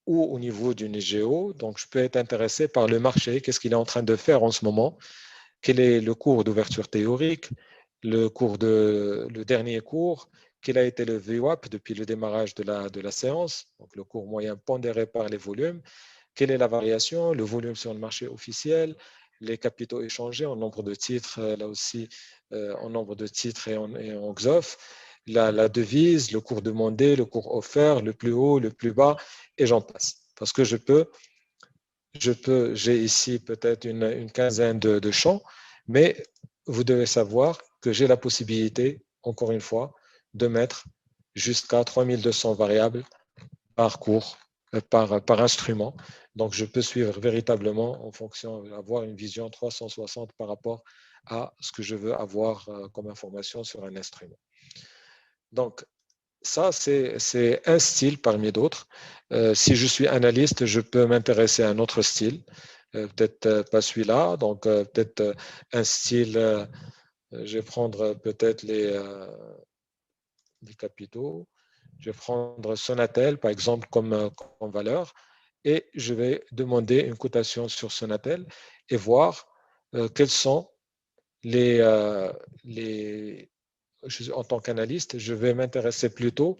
ou au niveau d'une EGO, donc je peux être intéressé par le marché, qu'est-ce qu'il est en train de faire en ce moment, quel est le cours d'ouverture théorique, le dernier cours, quel a été le VWAP depuis le démarrage de la séance, donc le cours moyen pondéré par les volumes, quelle est la variation, le volume sur le marché officiel, les capitaux échangés en nombre de titres, là aussi en nombre de titres et en XOF, la devise, le cours demandé, le cours offert, le plus haut, le plus bas, et j'en passe. Parce que j'ai ici peut-être une quinzaine de champs, mais vous devez savoir que j'ai la possibilité, encore une fois, de mettre jusqu'à 3200 variables par cours, par instrument. Donc, je peux suivre véritablement en fonction, avoir une vision 360 par rapport à ce que je veux avoir comme information sur un instrument. Donc, ça, c'est un style parmi d'autres. Si je suis analyste, je peux m'intéresser à un autre style, peut-être pas celui-là, donc peut-être un style, je vais prendre peut-être les capitaux, je vais prendre Sonatel, par exemple, comme valeur, et je vais demander une cotation sur Sonatel et voir quels sont les en tant qu'analyste, je vais m'intéresser plutôt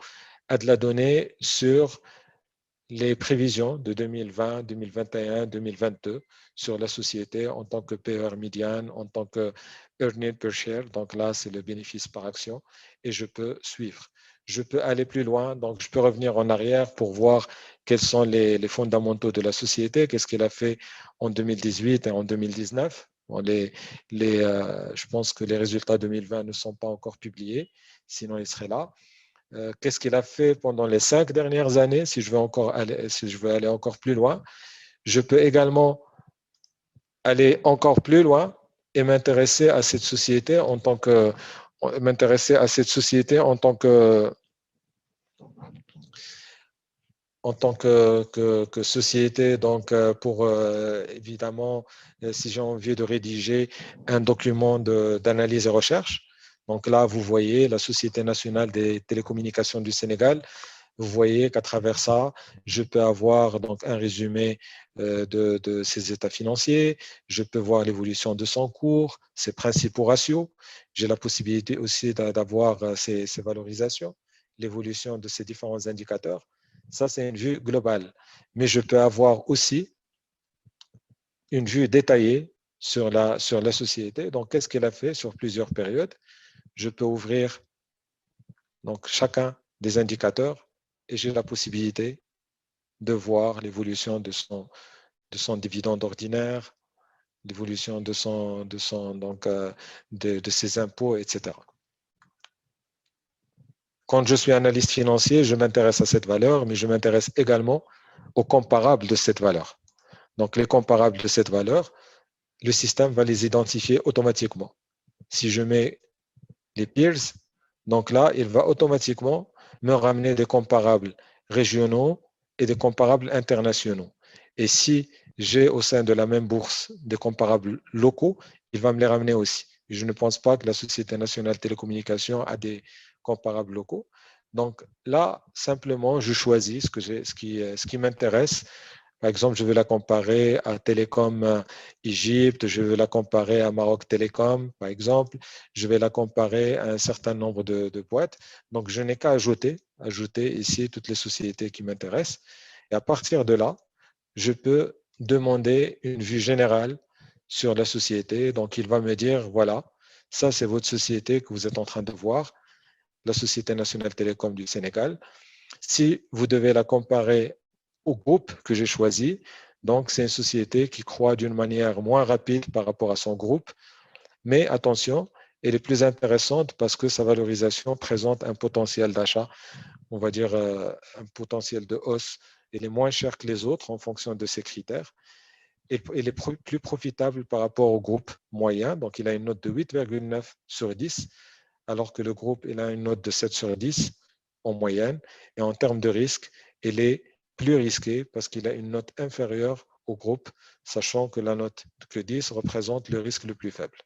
à de la donnée sur les prévisions de 2020, 2021, 2022 sur la société en tant que PER médiane, en tant que earning per share. Donc là, c'est le bénéfice par action et je peux suivre. Je peux aller plus loin, donc je peux revenir en arrière pour voir quels sont les fondamentaux de la société, qu'est-ce qu'elle a fait en 2018 et en 2019. Bon, je pense que les résultats 2020 ne sont pas encore publiés, sinon ils seraient là. Qu'est-ce qu'il a fait pendant les 5 dernières années, si je veux aller encore plus loin. Je peux également aller encore plus loin et m'intéresser à cette société en tant que société, donc pour évidemment, si j'ai envie de rédiger un document d'analyse et recherche. Donc là, vous voyez la Société nationale des télécommunications du Sénégal. Vous voyez qu'à travers ça, je peux avoir donc un résumé de ses états financiers. Je peux voir l'évolution de son cours, ses principaux ratios. J'ai la possibilité aussi d'avoir ses valorisations, l'évolution de ces différents indicateurs. Ça, c'est une vue globale. Mais je peux avoir aussi une vue détaillée sur la société. Donc, qu'est-ce qu'elle a fait sur plusieurs périodes? Je peux ouvrir donc chacun des indicateurs et j'ai la possibilité de voir l'évolution de son dividende ordinaire, l'évolution de ses impôts, etc. Quand je suis analyste financier, je m'intéresse à cette valeur, mais je m'intéresse également aux comparables de cette valeur. Donc, les comparables de cette valeur, le système va les identifier automatiquement. Si je mets les peers, donc là, il va automatiquement me ramener des comparables régionaux et des comparables internationaux. Et si j'ai au sein de la même bourse des comparables locaux, il va me les ramener aussi. Je ne pense pas que la Société nationale de télécommunications a des comparables locaux. Donc là, simplement, je choisis ce qui m'intéresse. Par exemple, je veux la comparer à Télécom Égypte, je veux la comparer à Maroc Télécom, par exemple. Je vais la comparer à un certain nombre de boîtes. Donc, je n'ai qu'à ajouter ici toutes les sociétés qui m'intéressent. Et à partir de là, je peux demander une vue générale sur la société. Donc, il va me dire, voilà, ça, c'est votre société que vous êtes en train de voir, la Société nationale télécom du Sénégal. Si vous devez la comparer au groupe que j'ai choisi, donc c'est une société qui croît d'une manière moins rapide par rapport à son groupe, mais attention, elle est plus intéressante parce que sa valorisation présente un potentiel d'achat, on va dire un potentiel de hausse. Elle est moins chère que les autres en fonction de ces critères. Et il est plus profitable par rapport au groupe moyen, donc il a une note de 8,9 sur 10, alors que le groupe il a une note de 7 sur 10 en moyenne. Et en termes de risque, il est plus risqué parce qu'il a une note inférieure au groupe, sachant que la note que 10 représente le risque le plus faible.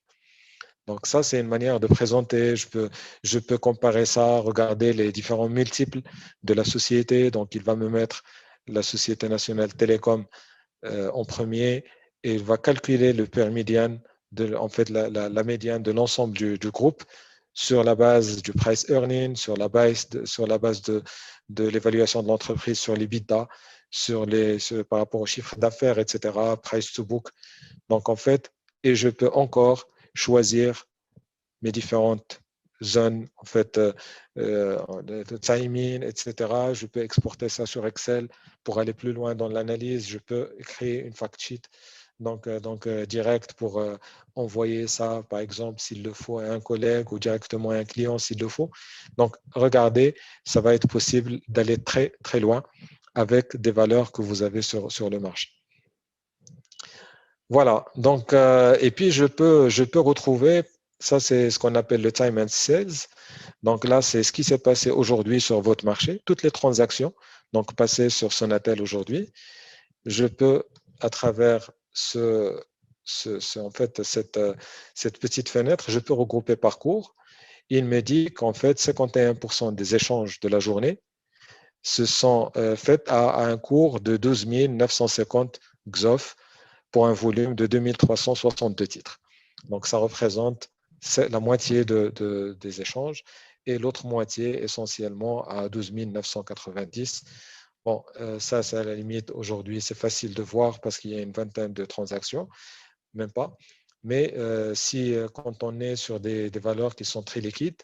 Donc ça, c'est une manière de présenter. Je peux comparer ça, regarder les différents multiples de la société. Donc il va me mettre la Société nationale télécom en premier et il va calculer le PER médiane, en fait la médiane de l'ensemble du groupe sur la base du price earning, sur la base de l'évaluation de l'entreprise sur les l'EBITDA, par rapport au chiffre d'affaires, etc., price to book. Donc en fait, et je peux encore choisir mes différentes zones en fait de timing, etc. Je peux exporter ça sur Excel pour aller plus loin dans l'analyse. Je peux créer une fact sheet direct pour envoyer ça, par exemple, s'il le faut, à un collègue ou directement à un client s'il le faut. Donc, regardez, ça va être possible d'aller très, très loin avec des valeurs que vous avez sur le marché. Voilà. Donc, et puis, je peux retrouver, ça, c'est ce qu'on appelle le time and sales. Donc là, c'est ce qui s'est passé aujourd'hui sur votre marché, toutes les transactions, donc passées sur Sonatel aujourd'hui. Je peux, à travers en fait, cette petite fenêtre, je peux regrouper parcours. Il me dit qu'en fait, 51% des échanges de la journée se sont faits à un cours de 12 950 XOF pour un volume de 2362 titres. Donc, ça représente la moitié des échanges et l'autre moitié essentiellement à 12 990. Bon, ça, c'est à la limite, aujourd'hui, c'est facile de voir parce qu'il y a une vingtaine de transactions, même pas. Mais quand on est sur des valeurs qui sont très liquides,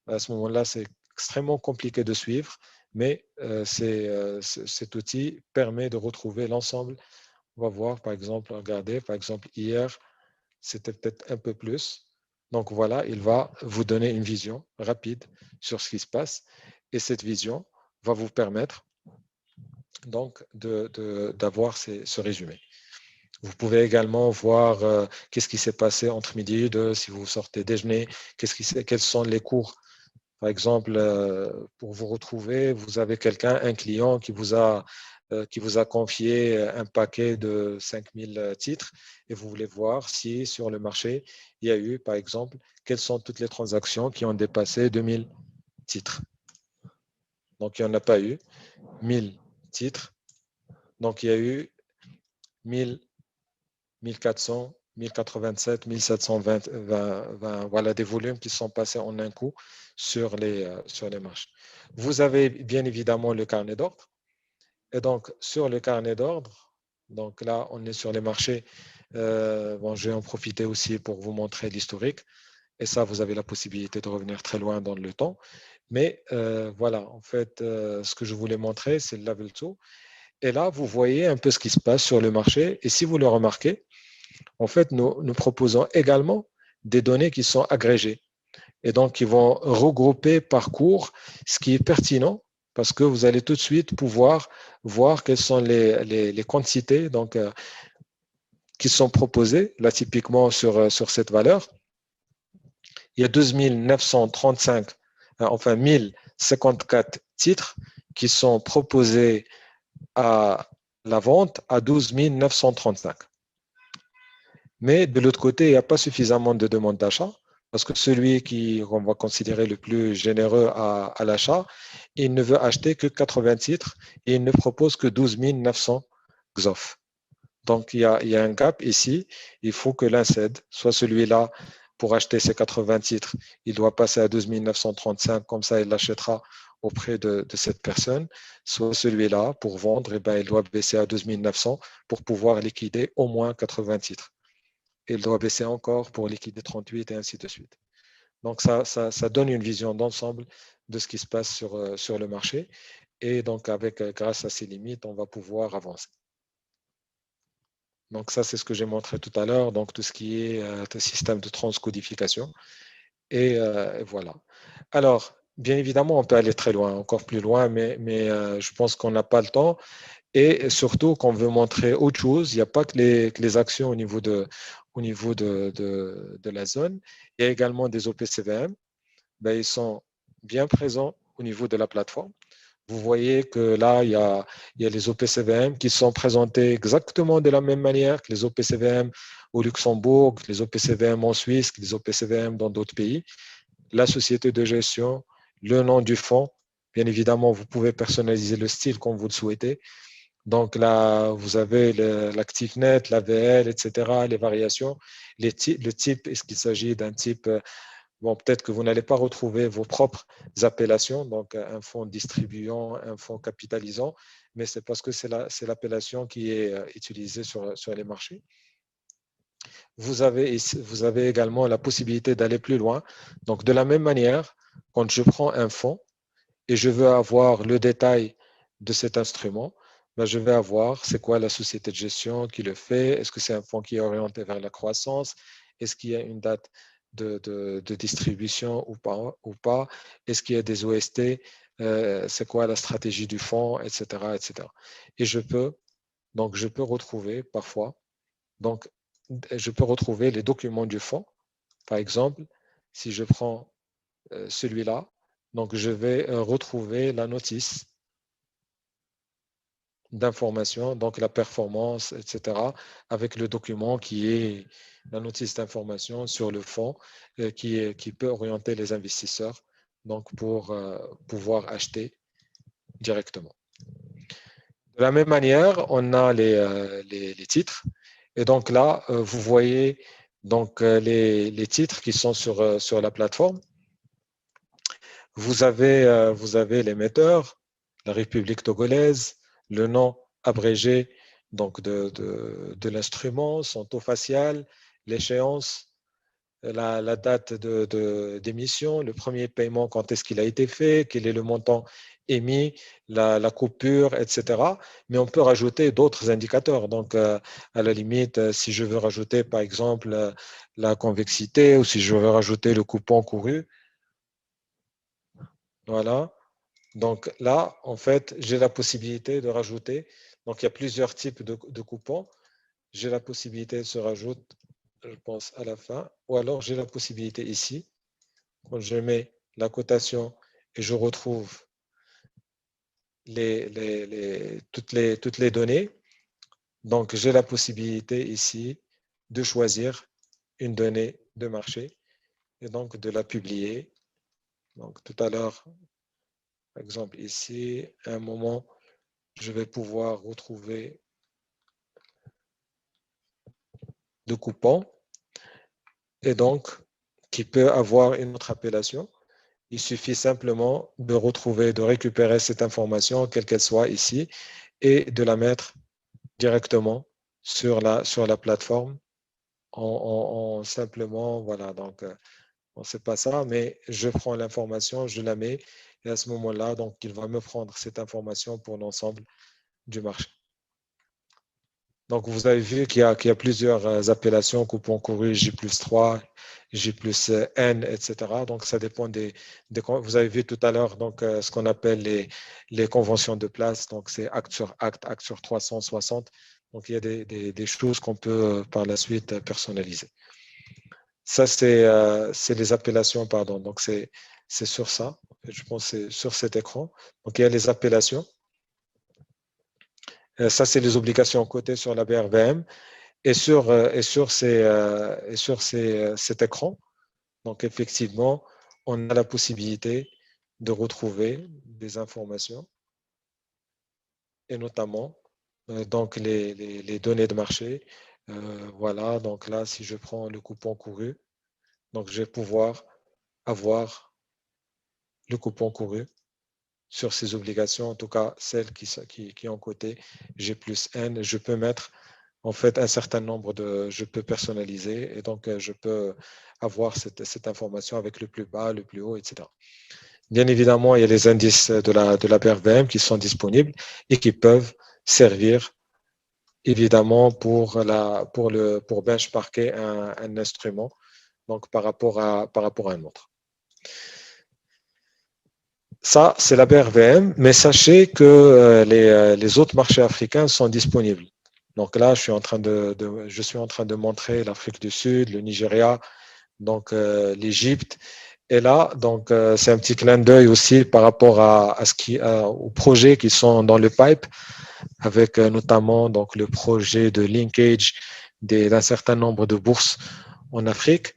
à ce moment-là, c'est extrêmement compliqué de suivre, mais cet outil permet de retrouver l'ensemble. On va voir, par exemple, regardez, par exemple, hier, c'était peut-être un peu plus. Donc voilà, il va vous donner une vision rapide sur ce qui se passe. Et cette vision va vous permettre donc d'avoir ce résumé. Vous pouvez également voir qu'est-ce qui s'est passé entre midi et deux, si vous sortez déjeuner, quels sont les cours. Par exemple, pour vous retrouver, vous avez un client qui vous a confié un paquet de 5000 titres et vous voulez voir si sur le marché, il y a eu, par exemple, quelles sont toutes les transactions qui ont dépassé 2000 titres. Donc, il n'y en a pas eu. 1000 titres. Donc, il y a eu 1000, 1400, 1087, 1720, voilà des volumes qui sont passés en un coup sur les marches. Vous avez bien évidemment le carnet d'ordre. Et donc, sur le carnet d'ordre, donc là, on est sur les marchés. Je vais en profiter aussi pour vous montrer l'historique. Et ça, vous avez la possibilité de revenir très loin dans le temps. Mais voilà, en fait, ce que je voulais montrer, c'est le level 2. Et là, vous voyez un peu ce qui se passe sur le marché. Et si vous le remarquez, en fait, nous proposons également des données qui sont agrégées et donc qui vont regrouper par cours ce qui est pertinent parce que vous allez tout de suite pouvoir voir quelles sont les quantités donc, qui sont proposées, là typiquement sur cette valeur. Il y a 12 935, enfin 1054 titres qui sont proposés à la vente à 12 935. Mais de l'autre côté, il n'y a pas suffisamment de demandes d'achat parce que celui qu'on va considérer le plus généreux à l'achat, il ne veut acheter que 80 titres et il ne propose que 12 900 XOF. Donc, il y a un gap ici. Il faut que l'un cède, soit celui-là pour acheter ses 80 titres, il doit passer à 12 935, comme ça il l'achètera auprès de cette personne, soit celui-là pour vendre, eh ben, il doit baisser à 12 900 pour pouvoir liquider au moins 80 titres. Il doit baisser encore pour liquider 38 et ainsi de suite. Donc, ça donne une vision d'ensemble de ce qui se passe sur le marché. Et donc, grâce à ces limites, on va pouvoir avancer. Donc, ça, c'est ce que j'ai montré tout à l'heure. Donc, tout ce qui est système de transcodification. Et voilà. Alors, bien évidemment, on peut aller très loin, encore plus loin, mais je pense qu'on n'a pas le temps. Et surtout, qu'on veut montrer autre chose, il n'y a pas que les actions au niveau de la zone. Il y a également des OPCVM. Ben, ils sont bien présents au niveau de la plateforme. Vous voyez que là, il y a les OPCVM qui sont présentés exactement de la même manière que les OPCVM au Luxembourg, les OPCVM en Suisse, les OPCVM dans d'autres pays. La société de gestion, le nom du fonds. Bien évidemment, vous pouvez personnaliser le style comme vous le souhaitez. Donc là, vous avez l'actif net, l'AVL, etc., les variations, le type, est-ce qu'il s'agit d'un type, bon, peut-être que vous n'allez pas retrouver vos propres appellations, donc un fonds distribuant, un fonds capitalisant, mais c'est parce que c'est l'appellation qui est utilisée sur les marchés. Vous avez également la possibilité d'aller plus loin. Donc, de la même manière, quand je prends un fonds et je veux avoir le détail de cet instrument, ben, je vais avoir c'est quoi la société de gestion qui le fait, est-ce que c'est un fonds qui est orienté vers la croissance, est-ce qu'il y a une date de distribution ou pas, est-ce qu'il y a des OST, c'est quoi la stratégie du fonds, etc., etc. Et je peux retrouver parfois, donc je peux retrouver les documents du fonds. Par exemple, si je prends celui-là, donc je vais retrouver la notice d'information, donc la performance, etc., avec le document qui est la notice d'information sur le fonds qui peut orienter les investisseurs donc pour pouvoir acheter directement. De la même manière, on a les titres. Et donc là, vous voyez donc, les titres qui sont sur la plateforme. Vous avez l'émetteur, la République togolaise, le nom abrégé donc de l'instrument, son taux facial, l'échéance, la date d'émission, le premier paiement, quand est-ce qu'il a été fait, quel est le montant émis, la coupure, etc. Mais on peut rajouter d'autres indicateurs. Donc, à la limite, si je veux rajouter, par exemple, la convexité ou si je veux rajouter le coupon couru, voilà. Donc là, en fait, j'ai la possibilité de rajouter. Donc, il y a plusieurs types de coupons. J'ai la possibilité de se rajouter, je pense, à la fin. Ou alors, j'ai la possibilité ici, quand je mets la cotation et je retrouve toutes les données. Donc, j'ai la possibilité ici de choisir une donnée de marché et donc de la publier. Donc, tout à l'heure, par exemple, ici, à un moment, je vais pouvoir retrouver de coupons et donc qui peut avoir une autre appellation. Il suffit simplement de retrouver, de récupérer cette information, quelle qu'elle soit ici, et de la mettre directement sur la plateforme en simplement, voilà, donc on ne sait pas ça, mais je prends l'information, je la mets, et à ce moment-là, donc il va me prendre cette information pour l'ensemble du marché. Donc, vous avez vu qu'il y a plusieurs appellations, coupon couru, J+3, J+N, etc. Donc, ça dépend vous avez vu tout à l'heure donc, ce qu'on appelle les conventions de place. Donc, c'est acte sur acte, acte sur 360. Donc, il y a des choses qu'on peut par la suite personnaliser. Ça, c'est les appellations, pardon. Donc, c'est sur ça. Je pense que c'est sur cet écran. Donc, il y a les appellations. Ça, c'est les obligations cotées sur la BRVM. Cet écran, donc effectivement, on a la possibilité de retrouver des informations et notamment donc les données de marché. Voilà, donc là, si je prends le coupon couru, donc je vais pouvoir avoir le coupon couru sur ces obligations, en tout cas celles qui ont coté G+N. Je peux mettre en fait un certain nombre je peux personnaliser et donc je peux avoir cette information avec le plus bas, le plus haut, etc. Bien évidemment, il y a les indices de la BRVM qui sont disponibles et qui peuvent servir évidemment pour benchmarker un instrument donc par rapport à un autre. Ça, c'est la BRVM, mais sachez que les autres marchés africains sont disponibles. Donc là, je suis en train de montrer l'Afrique du Sud, le Nigeria, donc l'Égypte. Et là, donc c'est un petit clin d'œil aussi par rapport aux projets qui sont dans le pipe, avec notamment donc le projet de linkage d'un certain nombre de bourses en Afrique.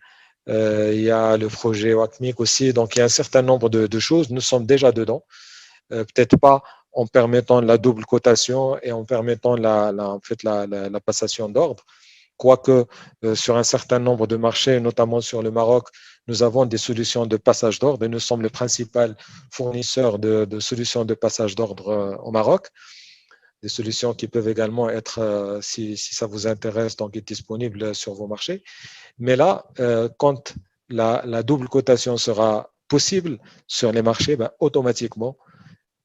Il y a le projet WACMIC aussi. Donc il y a un certain nombre de choses. Nous sommes déjà dedans. Peut-être pas en permettant la double cotation et en permettant en fait la passation d'ordre. Quoique sur un certain nombre de marchés, notamment sur le Maroc, nous avons des solutions de passage d'ordre et nous sommes le principal fournisseur de solutions de passage d'ordre au Maroc. Des solutions qui peuvent également être, si ça vous intéresse, donc être disponibles sur vos marchés. Mais là, quand la double cotation sera possible sur les marchés, ben, automatiquement,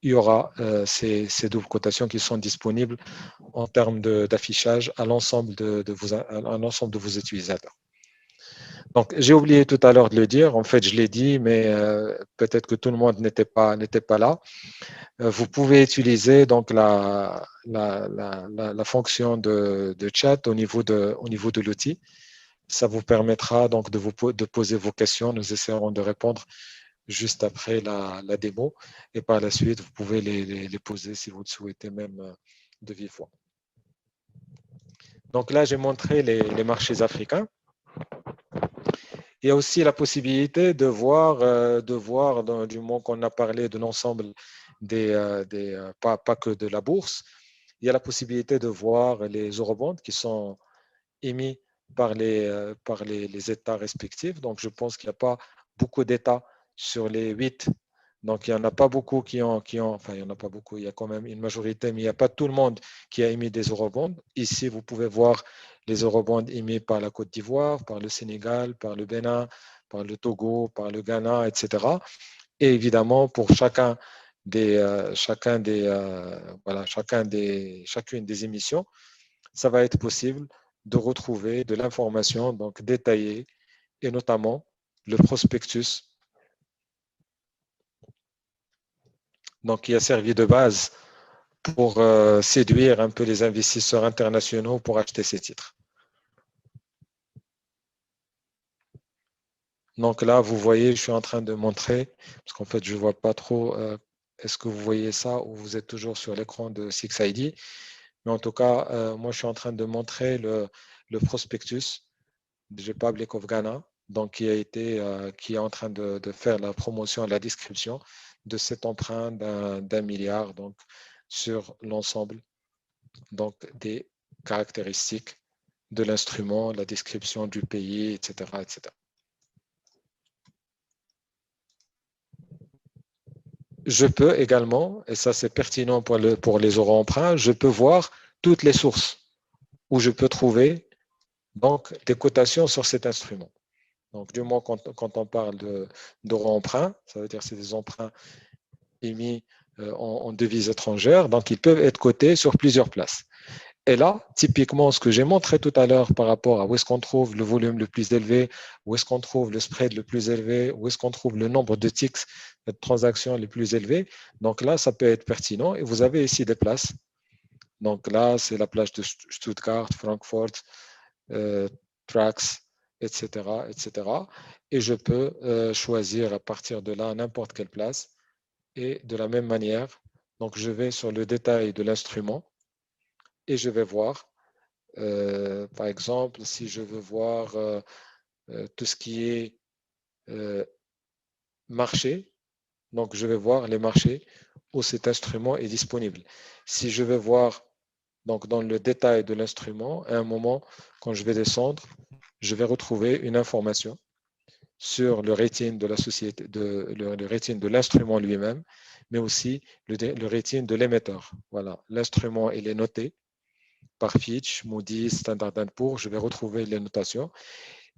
il y aura ces doubles cotations qui sont disponibles en termes d'affichage à l'ensemble de vos utilisateurs. Donc, j'ai oublié tout à l'heure de le dire. En fait, je l'ai dit, mais peut-être que tout le monde n'était pas là. Vous pouvez utiliser donc la fonction de chat au niveau de l'outil. Ça vous permettra donc de poser vos questions. Nous essaierons de répondre juste après la démo. Et par la suite, vous pouvez les poser si vous le souhaitez, même de vive voix. Donc là, j'ai montré les marchés africains. Il y a aussi la possibilité de voir du moment qu'on a parlé de l'ensemble pas que de la bourse, il y a la possibilité de voir les eurobonds qui sont émis par les États respectifs. Donc, je pense qu'il n'y a pas beaucoup d'États sur les 8. Donc, il n'y en a pas beaucoup enfin, il n'y en a pas beaucoup, il y a quand même une majorité, mais il n'y a pas tout le monde qui a émis des eurobonds. Ici, vous pouvez voir les eurobonds émis par la Côte d'Ivoire, par le Sénégal, par le Bénin, par le Togo, par le Ghana, etc. Et évidemment, pour chacune des émissions, ça va être possible de retrouver de l'information donc détaillée et notamment le prospectus donc qui a servi de base pour séduire un peu les investisseurs internationaux pour acheter ces titres. Donc là, vous voyez, je suis en train de montrer, parce qu'en fait, je ne vois pas trop, est-ce que vous voyez ça ou vous êtes toujours sur l'écran de SIX-ID. Mais en tout cas, moi, je suis en train de montrer le prospectus du Republic of Ghana, donc qui est en train de faire la promotion et la description de cet emprunt d'1 milliard donc, sur l'ensemble donc, des caractéristiques de l'instrument, la description du pays, etc. etc. Je peux également, et ça c'est pertinent pour les euro-emprunts, je peux voir toutes les sources où je peux trouver donc, des cotations sur cet instrument. Donc, du moins, quand on parle d'euro-emprunt, ça veut dire que c'est des emprunts émis en devises étrangères, donc ils peuvent être cotés sur plusieurs places. Et là, typiquement, ce que j'ai montré tout à l'heure par rapport à où est-ce qu'on trouve le volume le plus élevé, où est-ce qu'on trouve le spread le plus élevé, où est-ce qu'on trouve le nombre de ticks de transactions les plus élevés. Donc là, ça peut être pertinent. Et vous avez ici des places. Donc là, c'est la plage de Stuttgart, Francfort, Trax, etc., etc. Et je peux choisir à partir de là n'importe quelle place. Et de la même manière, donc je vais sur le détail de l'instrument et je vais voir, par exemple, si je veux voir tout ce qui est euh, marché, donc je vais voir les marchés où cet instrument est disponible. Si je veux voir donc dans le détail de l'instrument, à un moment, quand je vais descendre, je vais retrouver une information sur le rating de la société, le rating de l'instrument lui-même, mais aussi le rating de l'émetteur. Voilà, l'instrument il est noté par Fitch, Moody's, Standard & Poor's. Je vais retrouver les notations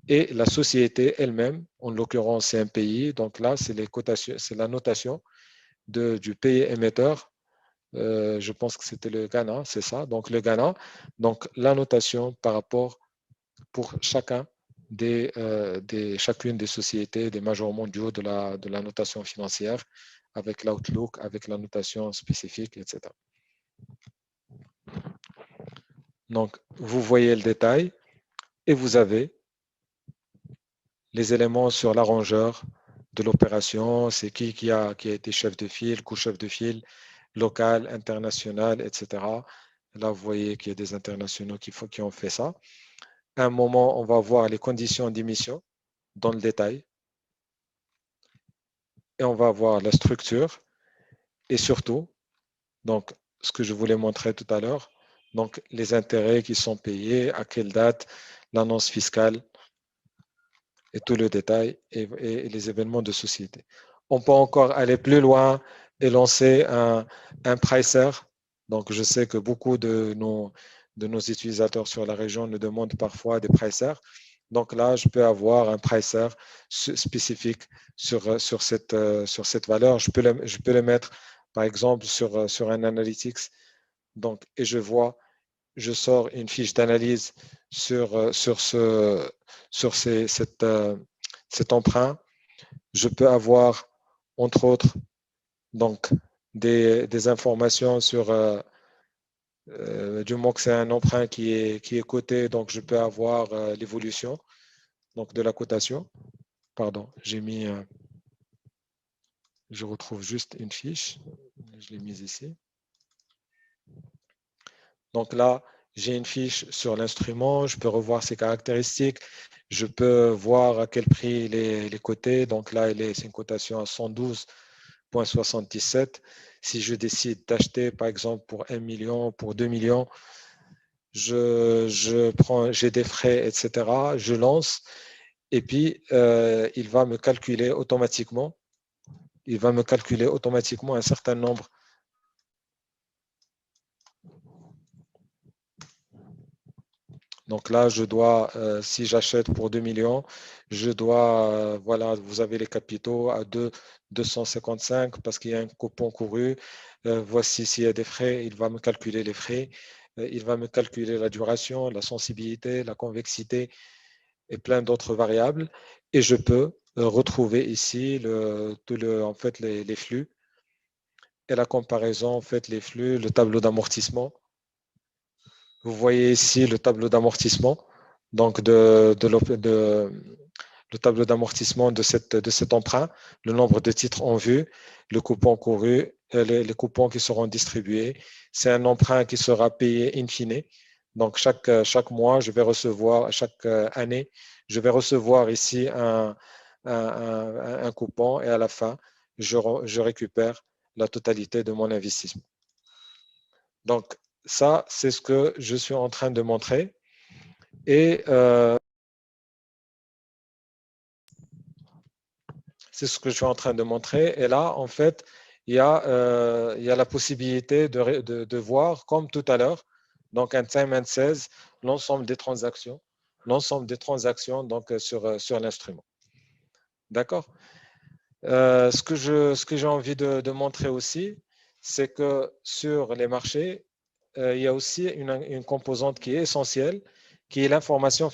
et la société elle-même, en l'occurrence c'est un pays. Donc là, c'est les cotations, c'est la notation du pays émetteur. Je pense que c'était le Ghana, c'est ça. Donc le Ghana, donc la notation par rapport pour chacune des sociétés, des majors mondiaux de la notation financière, avec l'outlook, avec la notation spécifique, etc. Donc, vous voyez le détail et vous avez les éléments sur l'arrangeur de l'opération, c'est qui a été chef de file, co-chef de file, local, international, etc. Là, vous voyez qu'il y a des internationaux qui ont fait ça. À un moment, on va voir les conditions d'émission dans le détail et on va voir la structure et surtout, donc, ce que je voulais montrer tout à l'heure, donc les intérêts qui sont payés, à quelle date, l'annonce fiscale et tout le détail et les événements de société. On peut encore aller plus loin et lancer un pricer. Donc, je sais que beaucoup de nos utilisateurs sur la région nous demandent parfois des pricers. Donc là, je peux avoir un pricer spécifique sur cette valeur. Je peux le mettre, par exemple, sur un analytics. Donc, et je sors une fiche d'analyse sur cet emprunt. Je peux avoir, entre autres, donc, des informations sur, du moment que c'est un emprunt qui est coté, donc je peux avoir l'évolution donc de la cotation. Pardon, je retrouve juste une fiche. Je l'ai mise ici. Donc là, j'ai une fiche sur l'instrument, je peux revoir ses caractéristiques, je peux voir à quel prix il est coté. Donc là, c'est une cotation à 112,77. Si je décide d'acheter, par exemple, pour 1 million, pour 2 millions, j'ai des frais, etc. Je lance et puis il va me calculer automatiquement. Il va me calculer automatiquement un certain nombre. Donc là, si j'achète pour 2 millions, je dois, voilà, vous avez les capitaux à 255 parce qu'il y a un coupon couru. Voici s'il y a des frais, il va me calculer les frais. Il va me calculer la duration, la sensibilité, la convexité et plein d'autres variables. Et je peux retrouver ici en fait, les flux et la comparaison, en fait, les flux, le tableau d'amortissement. Vous voyez ici le tableau d'amortissement, donc le tableau d'amortissement de cet emprunt, le nombre de titres en vue, le coupon couru, les coupons qui seront distribués. C'est un emprunt qui sera payé in fine. Donc chaque mois, je vais recevoir, chaque année, je vais recevoir ici un coupon et à la fin, je récupère la totalité de mon investissement. Donc, ça, c'est ce que je suis en train de montrer. Et c'est ce que je suis en train de montrer. Et là, en fait, il y a la possibilité de voir, comme tout à l'heure, donc un time and seize, l'ensemble des transactions, donc, sur l'instrument. D'accord? Ce que j'ai envie de montrer aussi, c'est que sur les marchés, il y a aussi une composante qui est essentielle, qui est l'information,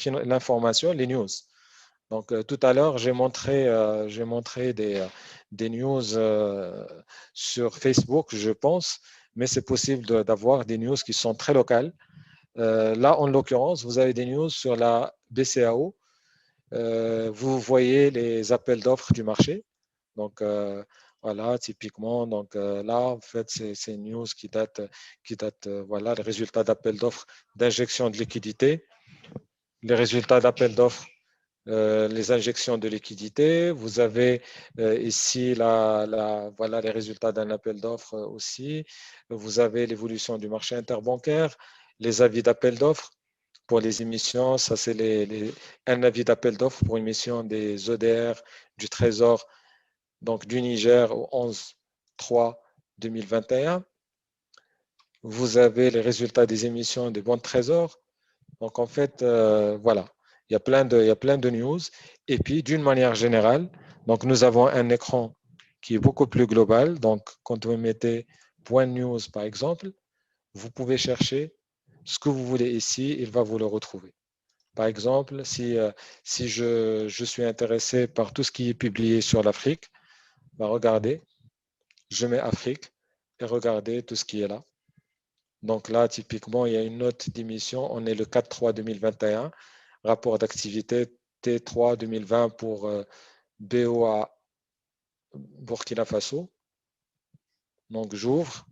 les news. Donc, tout à l'heure, j'ai montré des news sur Facebook, je pense, mais c'est possible d'avoir des news qui sont très locales. Là, en l'occurrence, vous avez des news sur la BCAO. Vous voyez les appels d'offres du marché. Donc, voilà, typiquement, donc là, en fait, c'est une news qui date voilà, les résultats d'appels d'offres d'injection de liquidité, les résultats d'appels d'offres, les injections de liquidité. Vous avez ici voilà, les résultats d'un appel d'offres aussi. Vous avez l'évolution du marché interbancaire, les avis d'appel d'offres pour les émissions. Ça, c'est un avis d'appel d'offres pour émission des ODR du Trésor, donc du Niger au 11/3/2021. Vous avez les résultats des émissions des bons de Trésor. Donc, en fait, voilà, il y a plein de news. Et puis, d'une manière générale, donc nous avons un écran qui est beaucoup plus global. Donc, quand vous mettez point news, par exemple, vous pouvez chercher ce que vous voulez ici, il va vous le retrouver. Par exemple, si je suis intéressé par tout ce qui est publié sur l'Afrique, bah regardez, je mets Afrique et regardez tout ce qui est là. Donc là, typiquement, il y a une note d'émission. On est le 4/3/2021, rapport d'activité T3 2020 pour BOA Burkina Faso. Donc j'ouvre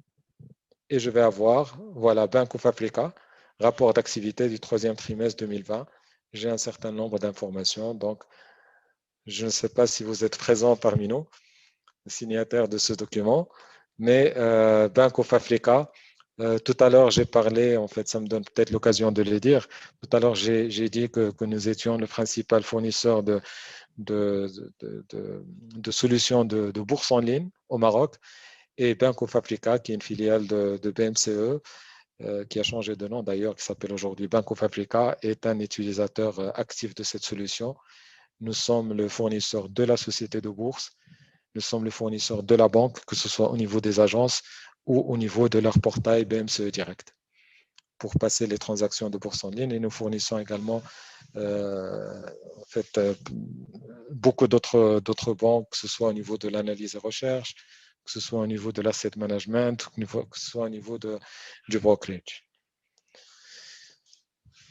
et je vais avoir, voilà, Bank of Africa, rapport d'activité du troisième trimestre 2020. J'ai un certain nombre d'informations. Donc, je ne sais pas si vous êtes présent parmi nous, signataire de ce document, mais Bank of Africa, tout à l'heure, j'ai parlé, en fait, ça me donne peut-être l'occasion de le dire. Tout à l'heure, j'ai dit que nous étions le principal fournisseur de solutions de bourse en ligne au Maroc. Et Bank of Africa, qui est une filiale de BMCE, qui a changé de nom d'ailleurs, qui s'appelle aujourd'hui Bank of Africa, est un utilisateur actif de cette solution. Nous sommes le fournisseur de la société de bourse. Nous sommes le fournisseur de la banque, que ce soit au niveau des agences ou au niveau de leur portail BMCE Direct, pour passer les transactions de bourse en ligne. Et nous fournissons également en fait, beaucoup d'autres banques, que ce soit au niveau de l'analyse et recherche, que ce soit au niveau de l'asset management, que ce soit au niveau du brokerage.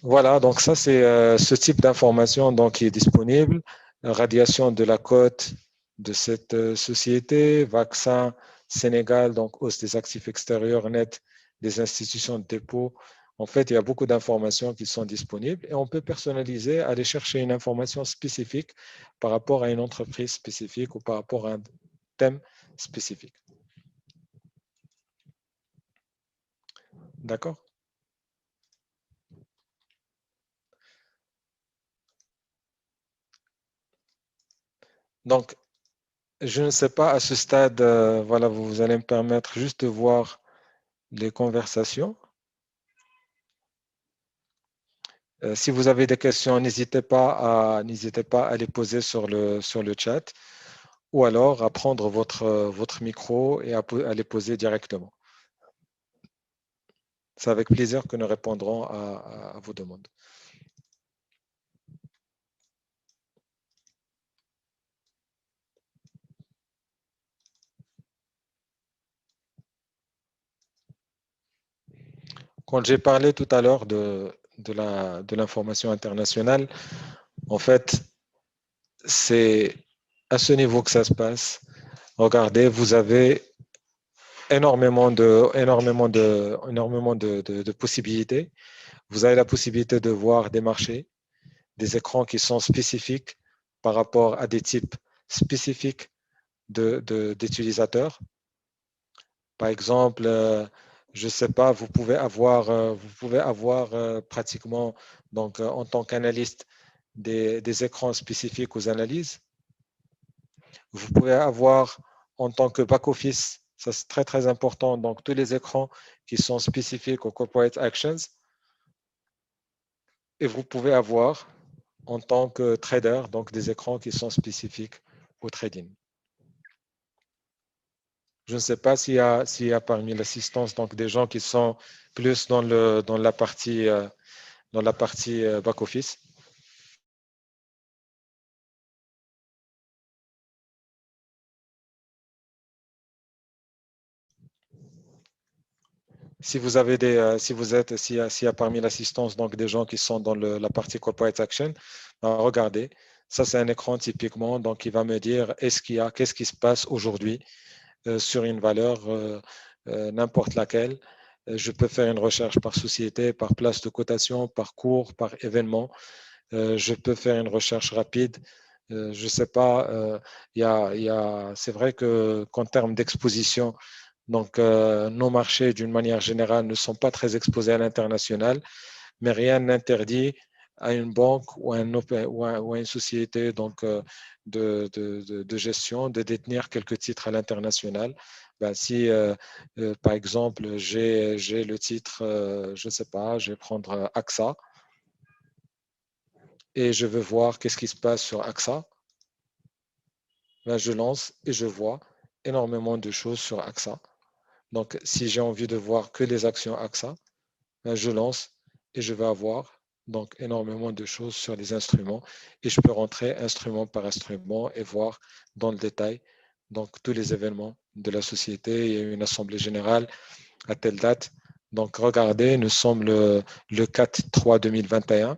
Voilà, donc ça c'est ce type d'information donc, qui est disponible. Radiation de la cote de cette société, vaccin Sénégal, donc hausse des actifs extérieurs nets des institutions de dépôt. En fait, il y a beaucoup d'informations qui sont disponibles et on peut personnaliser, aller chercher une information spécifique par rapport à une entreprise spécifique ou par rapport à un thème spécifique. D'accord? Donc, je ne sais pas à ce stade, voilà, vous allez me permettre juste de voir les conversations. Si vous avez des questions, n'hésitez pas à les poser sur le chat ou alors à prendre votre micro et à les poser directement. C'est avec plaisir que nous répondrons à vos demandes. Quand j'ai parlé tout à l'heure de l'information internationale, en fait, c'est à ce niveau que ça se passe. Regardez, vous avez énormément de possibilités. Vous avez la possibilité de voir des marchés, des écrans qui sont spécifiques par rapport à des types spécifiques d'utilisateurs. Par exemple, je ne sais pas, vous pouvez avoir pratiquement, donc, en tant qu'analyste, des écrans spécifiques aux analyses. Vous pouvez avoir en tant que back-office, ça c'est très très important, donc tous les écrans qui sont spécifiques aux corporate actions. Et vous pouvez avoir en tant que trader, donc des écrans qui sont spécifiques au trading. Je ne sais pas s'il y a parmi l'assistance donc des gens qui sont plus dans la partie back-office. Si vous avez s'il y a parmi l'assistance donc des gens qui sont dans la partie corporate action, ben, regardez, ça c'est un écran typiquement donc qui va me dire qu'est-ce qui se passe aujourd'hui sur une valeur n'importe laquelle. Je peux faire une recherche par société, par place de cotation, par cours, par événement. Je peux faire une recherche rapide. Je ne sais pas, c'est vrai qu'en termes d'exposition, donc nos marchés d'une manière générale ne sont pas très exposés à l'international, mais rien n'interdit à une banque ou à une société donc, de gestion de détenir quelques titres à l'international. Ben, si, par exemple, j'ai le titre, je ne sais pas, je vais prendre AXA et je veux voir qu'est-ce qui se passe sur AXA, ben, je lance et je vois énormément de choses sur AXA. Donc, si j'ai envie de voir que les actions AXA, ben, je lance et je vais avoir donc énormément de choses sur les instruments et je peux rentrer instrument par instrument et voir dans le détail donc tous les événements de la société. Il y a eu une assemblée générale à telle date. Donc, regardez, nous sommes le 4-3-2021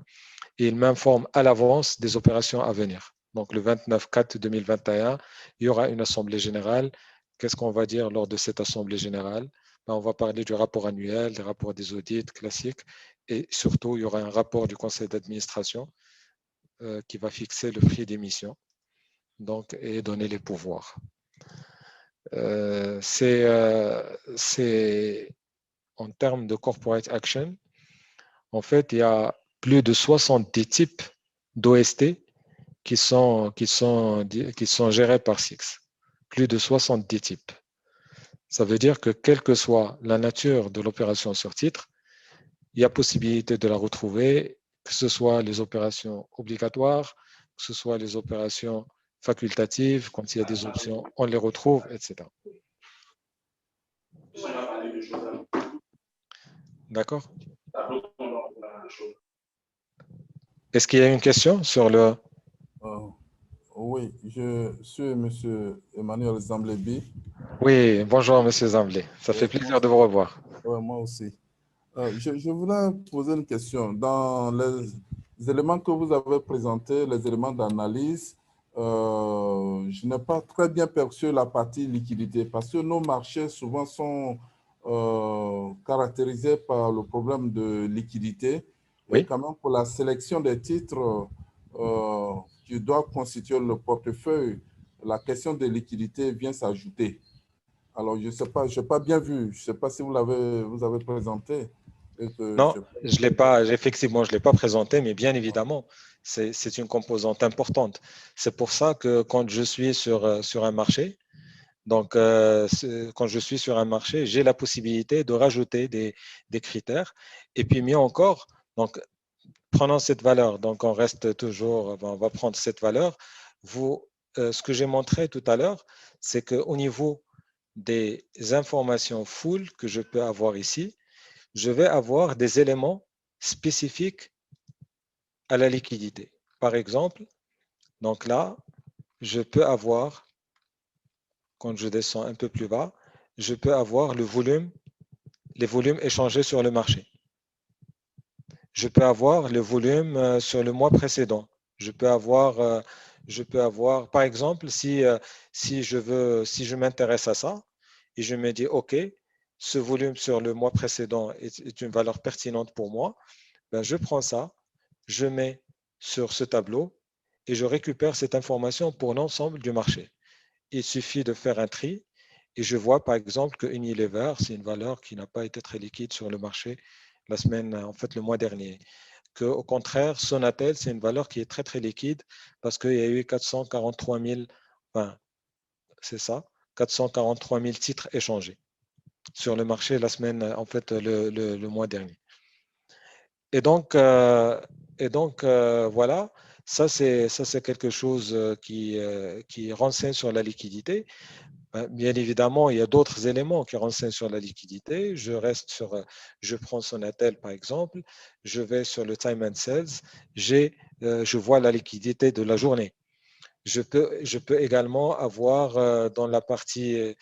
et il m'informe à l'avance des opérations à venir. Donc, le 29-4-2021, il y aura une assemblée générale. Qu'est-ce qu'on va dire lors de cette assemblée générale? Ben, on va parler du rapport annuel, des rapports des audits classiques et surtout, il y aura un rapport du conseil d'administration qui va fixer le prix d'émission donc, et donner les pouvoirs. C'est en termes de corporate action, en fait, il y a plus de 70 types d'OST qui sont gérés par SIX. Plus de 70 types. Ça veut dire que quelle que soit la nature de l'opération sur titre, il y a possibilité de la retrouver, que ce soit les opérations obligatoires, que ce soit les opérations facultatives, quand il y a des options, on les retrouve, etc. D'accord? Est-ce qu'il y a une question sur le... Oui, je suis M. Emmanuel Zamblébi. Oui, bonjour M. Zamblé. Ça fait plaisir de vous revoir. Moi aussi. Je voulais poser une question. Dans les éléments que vous avez présentés, les éléments d'analyse, je n'ai pas très bien perçu la partie liquidité parce que nos marchés souvent sont caractérisés par le problème de liquidité. Et Oui. quand même, pour la sélection des titres qui doivent constituer le portefeuille, la question de liquidité vient s'ajouter. Alors, je ne sais pas, je n'ai pas bien vu. Je ne sais pas si vous avez présenté. Non, je l'ai pas, effectivement, je ne l'ai pas présenté, mais bien évidemment, c'est une composante importante. C'est pour ça que quand je suis sur un marché, donc quand je suis sur un marché, j'ai la possibilité de rajouter des critères. Et puis mieux encore, donc prenons cette valeur. Donc on reste toujours, on va prendre cette valeur. Ce que j'ai montré tout à l'heure, c'est qu'au niveau des informations full que je peux avoir ici, je vais avoir des éléments spécifiques à la liquidité. Par exemple, donc là, je peux avoir, quand je descends un peu plus bas, je peux avoir les volumes échangés sur le marché. Je peux avoir le volume sur le mois précédent. Je peux avoir, par exemple, si je m'intéresse à ça et je me dis, OK, ce volume sur le mois précédent est une valeur pertinente pour moi, ben, je prends ça, je mets sur ce tableau et je récupère cette information pour l'ensemble du marché. Il suffit de faire un tri et je vois par exemple que Unilever, c'est une valeur qui n'a pas été très liquide sur le marché le mois dernier. Que, au contraire, Sonatel, c'est une valeur qui est très très liquide parce qu'il y a eu 443 000, enfin, c'est ça, 443 000 titres échangés sur le marché le mois dernier. Et donc, voilà, ça c'est quelque chose qui renseigne sur la liquidité. Bien évidemment, il y a d'autres éléments qui renseignent sur la liquidité. Je prends Sonatel par exemple, je vais sur le time and sales, je vois la liquidité de la journée. Je peux également avoir dans la partie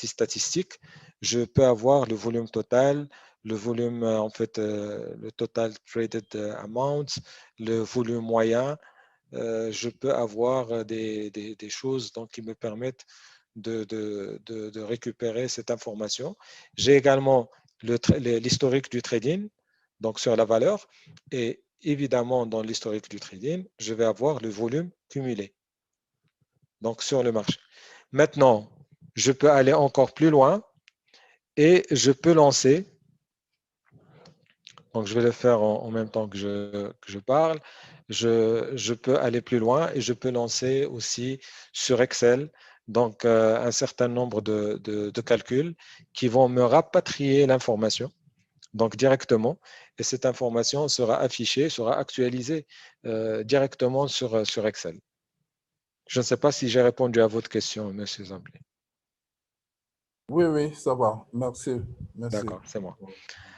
statistique, je peux avoir le volume total, le volume en fait, le total traded amount, le volume moyen. Je peux avoir des choses donc, qui me permettent de récupérer cette information. J'ai également l'historique du trading, donc sur la valeur, et évidemment, dans l'historique du trading, je vais avoir le volume cumulé, donc sur le marché. Maintenant, je peux aller encore plus loin et je peux lancer, donc je vais le faire en même temps que je parle, je peux aller plus loin et je peux lancer aussi sur Excel donc un certain nombre de calculs qui vont me rapatrier l'information donc directement, et cette information sera affichée, sera actualisée directement sur Excel. Je ne sais pas si j'ai répondu à votre question, Monsieur Zamblé. Oui, oui, ça va. Merci. Merci. D'accord, c'est moi.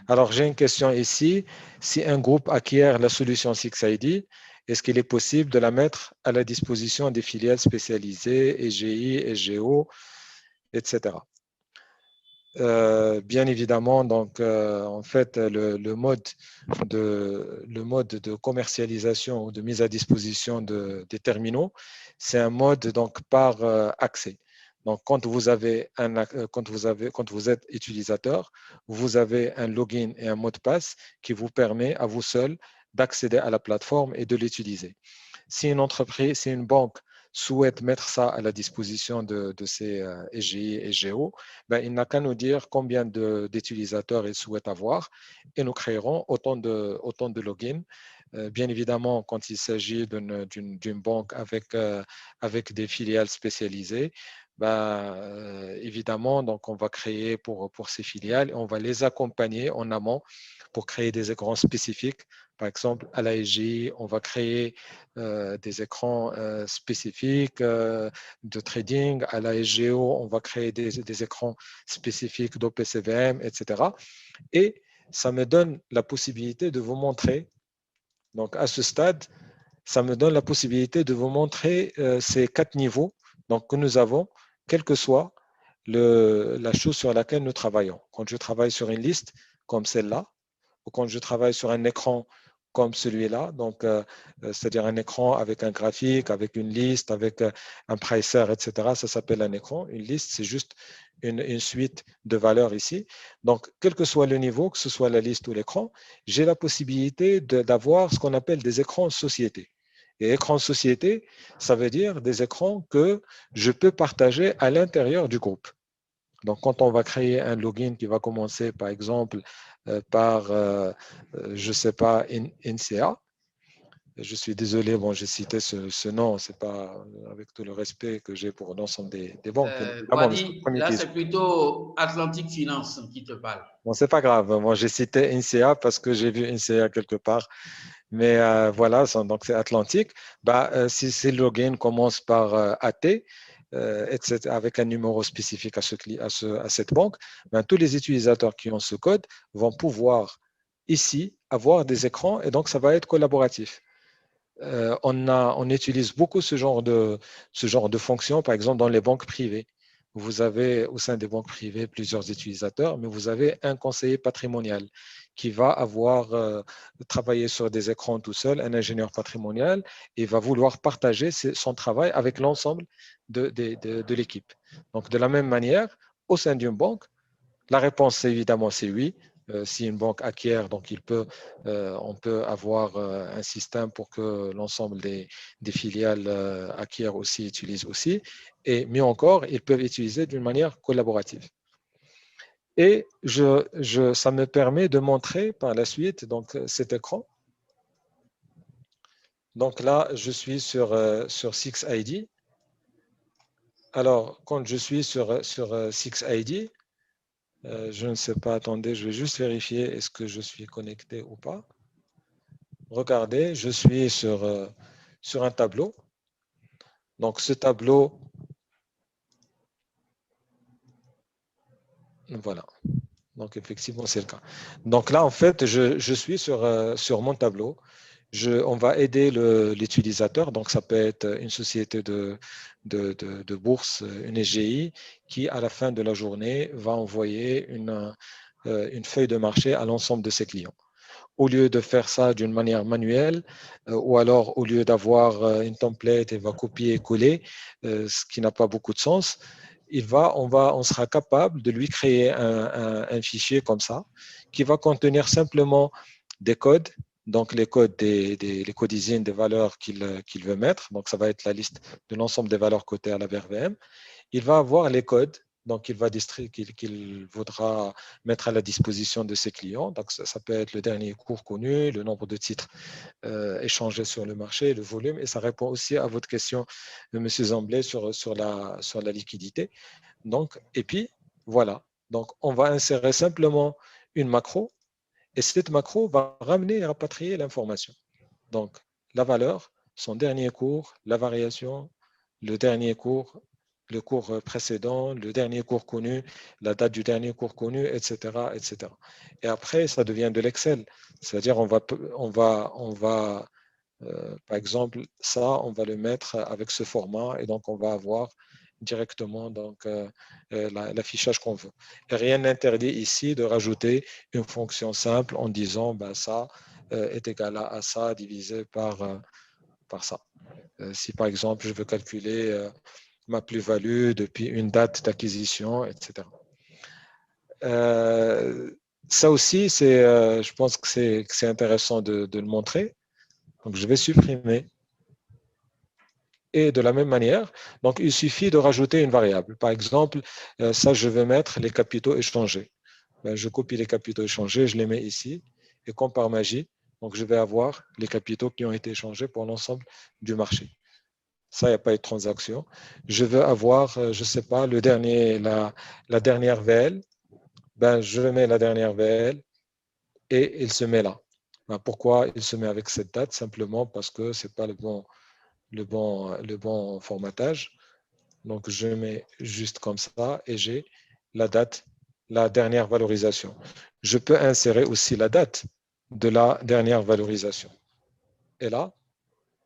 Alors, j'ai une question ici. Si un groupe acquiert la solution 6ID, est-ce qu'il est possible de la mettre à la disposition des filiales spécialisées, EGI, SGO, etc. Bien évidemment, donc, en fait, le mode de commercialisation ou de mise à disposition des terminaux, c'est un mode donc, par accès. Donc, quand vous êtes utilisateur, vous avez un login et un mot de passe qui vous permet à vous seul d'accéder à la plateforme et de l'utiliser. Si une entreprise, si une banque souhaite mettre ça à la disposition de ces SGI et SGO, ben, il n'a qu'à nous dire combien d'utilisateurs il souhaite avoir et nous créerons autant de logins. Bien évidemment, quand il s'agit d'une banque avec des filiales spécialisées, ben, évidemment, donc on va créer pour ces filiales et on va les accompagner en amont pour créer des écrans spécifiques. Par exemple, à la SGI, on va créer des écrans spécifiques de trading. À la SGO, on va créer des écrans spécifiques d'OPCVM, etc. Et ça me donne la possibilité de vous montrer, donc à ce stade, ça me donne la possibilité de vous montrer ces 4 niveaux donc, que nous avons, quelle que soit la chose sur laquelle nous travaillons. Quand je travaille sur une liste comme celle-là, ou quand je travaille sur un écran comme celui-là, donc c'est-à-dire un écran avec un graphique, avec une liste, avec un pricer, etc. Ça s'appelle un écran. Une liste, c'est juste une suite de valeurs ici. Donc, quel que soit le niveau, que ce soit la liste ou l'écran, j'ai la possibilité d'avoir ce qu'on appelle des écrans société. Et écran société, ça veut dire des écrans que je peux partager à l'intérieur du groupe. Donc, quand on va créer un login qui va commencer, par exemple, par, je ne sais pas, NCA, je suis désolé, bon, j'ai cité ce nom, c'est pas avec tout le respect que j'ai pour l'ensemble des banques. Wadi, là, c'est plutôt Atlantique Finance qui te parle. Bon, c'est pas grave. Moi, j'ai cité NCA parce que j'ai vu NCA quelque part. Mais voilà, donc c'est Atlantique. Bah, si le login commence par AT, etc., avec un numéro spécifique à cette banque, ben, tous les utilisateurs qui ont ce code vont pouvoir ici avoir des écrans et donc ça va être collaboratif. On utilise beaucoup ce genre de fonction, par exemple, dans les banques privées. Vous avez au sein des banques privées plusieurs utilisateurs, mais vous avez un conseiller patrimonial qui va avoir travaillé sur des écrans tout seul, un ingénieur patrimonial, et va vouloir partager son travail avec l'ensemble de l'équipe. Donc, de la même manière, au sein d'une banque, la réponse, évidemment, c'est oui. Si une banque acquiert, donc on peut avoir un système pour que l'ensemble des filiales acquièrent aussi, utilisent aussi. Et mieux encore, ils peuvent utiliser d'une manière collaborative. Et ça me permet de montrer par la suite donc, cet écran. Donc là, je suis sur 6ID. Alors, quand je suis sur 6ID, je ne sais pas, attendez, je vais juste vérifier est-ce que je suis connecté ou pas. Regardez, je suis sur un tableau. Donc, ce tableau, Voilà. Donc, effectivement, c'est le cas. Donc là, en fait, je suis sur mon tableau. On va aider l'utilisateur. Donc, ça peut être une société de bourse, une SGI, qui, à la fin de la journée, va envoyer une feuille de marché à l'ensemble de ses clients. Au lieu de faire ça d'une manière manuelle, ou alors au lieu d'avoir une template, il va copier et coller, ce qui n'a pas beaucoup de sens, on sera capable de lui créer un fichier comme ça, qui va contenir simplement des codes, donc les codes les codes ISIN des valeurs qu'il veut mettre. Donc ça va être la liste de l'ensemble des valeurs cotées à la BRVM. Il va avoir les codes, donc qu'il voudra mettre à la disposition de ses clients. Donc ça peut être le dernier cours connu, le nombre de titres échangés sur le marché, le volume, et ça répond aussi à votre question, M. Zamblé, sur la liquidité. Donc, et puis, voilà. Donc, on va insérer simplement une macro, et cette macro va ramener et rapatrier l'information. Donc, la valeur, son dernier cours, la variation, le dernier cours, le cours précédent, le dernier cours connu, la date du dernier cours connu, etc., etc. Et après, ça devient de l'Excel. C'est-à-dire, par exemple, ça, on va le mettre avec ce format et donc on va avoir directement l'affichage qu'on veut. Et rien n'interdit ici de rajouter une fonction simple en disant ben, ça est égal à ça divisé par ça. Si par exemple je veux calculer ma plus-value depuis une date d'acquisition, etc. Ça aussi, je pense que c'est intéressant de le montrer. Donc, je vais supprimer. Et de la même manière, donc il suffit de rajouter une variable. Par exemple, ça, je vais mettre les capitaux échangés. Ben, je copie les capitaux échangés, je les mets ici. Et comme par magie, donc je vais avoir les capitaux qui ont été échangés pour l'ensemble du marché. Ça, il n'y a pas eu de transaction. Je veux avoir, je ne sais pas, la dernière VL. Ben, je mets la dernière VL et il se met là. Ben, pourquoi il se met avec cette date? Simplement parce que ce n'est pas le bon formatage. Donc, je mets juste comme ça et j'ai la date, la dernière valorisation. Je peux insérer aussi la date de la dernière valorisation. Et là,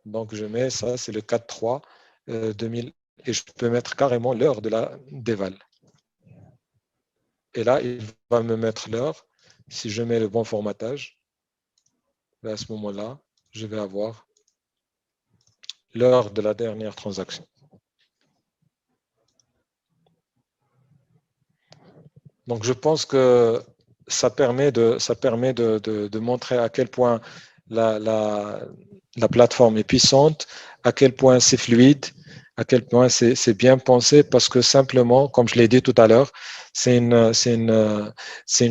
donc je mets ça, c'est le 4-3 2000 et je peux mettre carrément l'heure de la déval. Et là, il va me mettre l'heure. Si je mets le bon formatage, à ce moment-là, je vais avoir l'heure de la dernière transaction. Donc, je pense que ça permet de montrer à quel point la plateforme est puissante, à quel point c'est fluide, à quel point c'est bien pensé, parce que simplement, comme je l'ai dit tout à l'heure, c'est une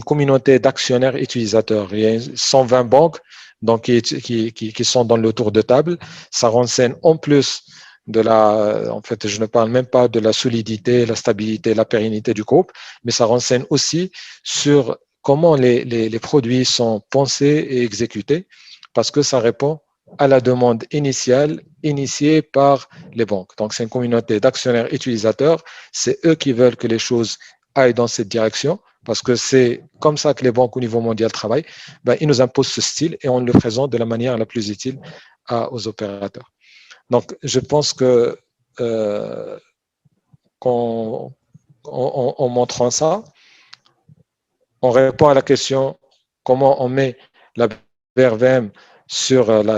communauté d'actionnaires utilisateurs. Il y a 120 banques donc, qui sont dans le tour de table. Ça renseigne en plus en fait, je ne parle même pas de la solidité, la stabilité, la pérennité du groupe, mais ça renseigne aussi sur comment les produits sont pensés et exécutés, parce que ça répond à la demande initiale initiée par les banques. Donc, c'est une communauté d'actionnaires utilisateurs. C'est eux qui veulent que les choses aillent dans cette direction, parce que c'est comme ça que les banques au niveau mondial travaillent. Ben, ils nous imposent ce style et on le présente de la manière la plus utile aux opérateurs. Donc, je pense que en montrant ça, on répond à la question comment on met la BRVM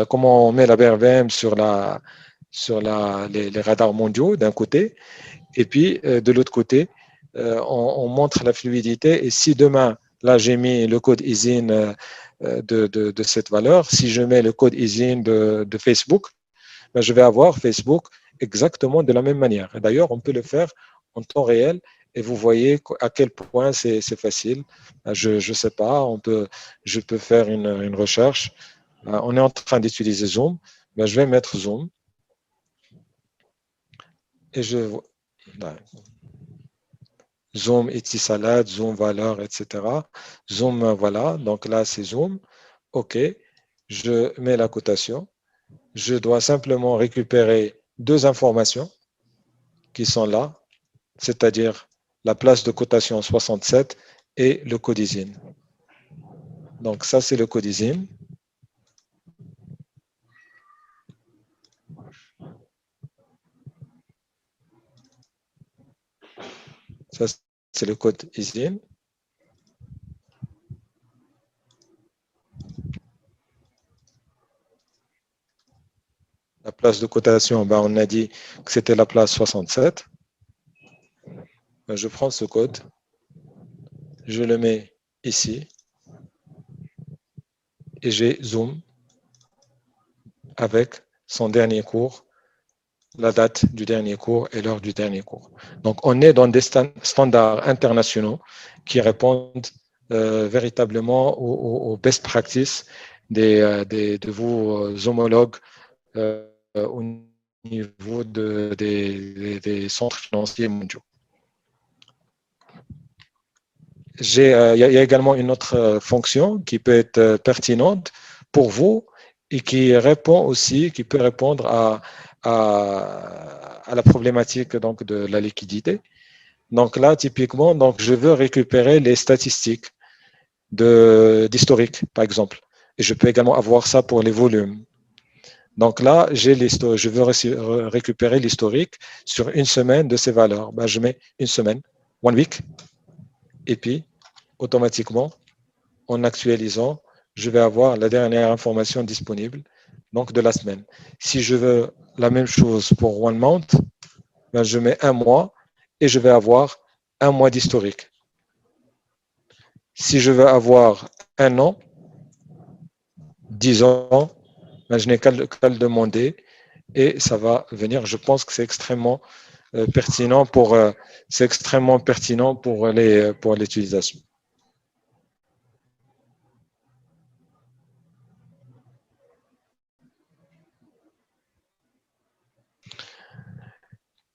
comment on met la BRVM sur les radars mondiaux d'un côté, et puis de l'autre côté, on montre la fluidité. Et si demain, là j'ai mis le code ISIN de cette valeur, si je mets le code ISIN de Facebook, ben, je vais avoir Facebook exactement de la même manière. Et d'ailleurs, on peut le faire en temps réel et vous voyez à quel point c'est facile. Je ne sais pas, je peux faire une recherche. On est en train d'utiliser Zoom. Ben, je vais mettre Zoom. Et Zoom Etisalat, Zoom valeur, etc. Zoom, voilà. Donc là, c'est Zoom. OK. Je mets la cotation. Je dois simplement récupérer deux informations qui sont là, c'est-à-dire la place de cotation 67 et le code ISIN. Donc ça, c'est le code ISIN. Ça, c'est le code ISIN. La place de cotation, ben, on a dit que c'était la place 67. Ben, je prends ce code, je le mets ici et j'ai zoom avec son dernier cours, la date du dernier cours et l'heure du dernier cours. Donc, on est dans des standards internationaux qui répondent véritablement aux best practices de vos homologues au niveau des centres financiers mondiaux. Il y a également une autre fonction qui peut être pertinente pour vous et qui répond aussi, qui peut répondre à la problématique donc, de la liquidité. Donc là, typiquement, donc, je veux récupérer les statistiques d'historique, par exemple. Et je peux également avoir ça pour les volumes. Donc là, je veux récupérer l'historique sur une semaine de ces valeurs. Ben, je mets une semaine, one week, et puis automatiquement, en actualisant, je vais avoir la dernière information disponible, donc de la semaine. Si je veux la même chose pour one month, ben, je mets un mois et je vais avoir un mois d'historique. Si je veux avoir un an, 10 ans, ben, je n'ai qu'à le demander et ça va venir. Je pense que c'est extrêmement pertinent pour l'utilisation.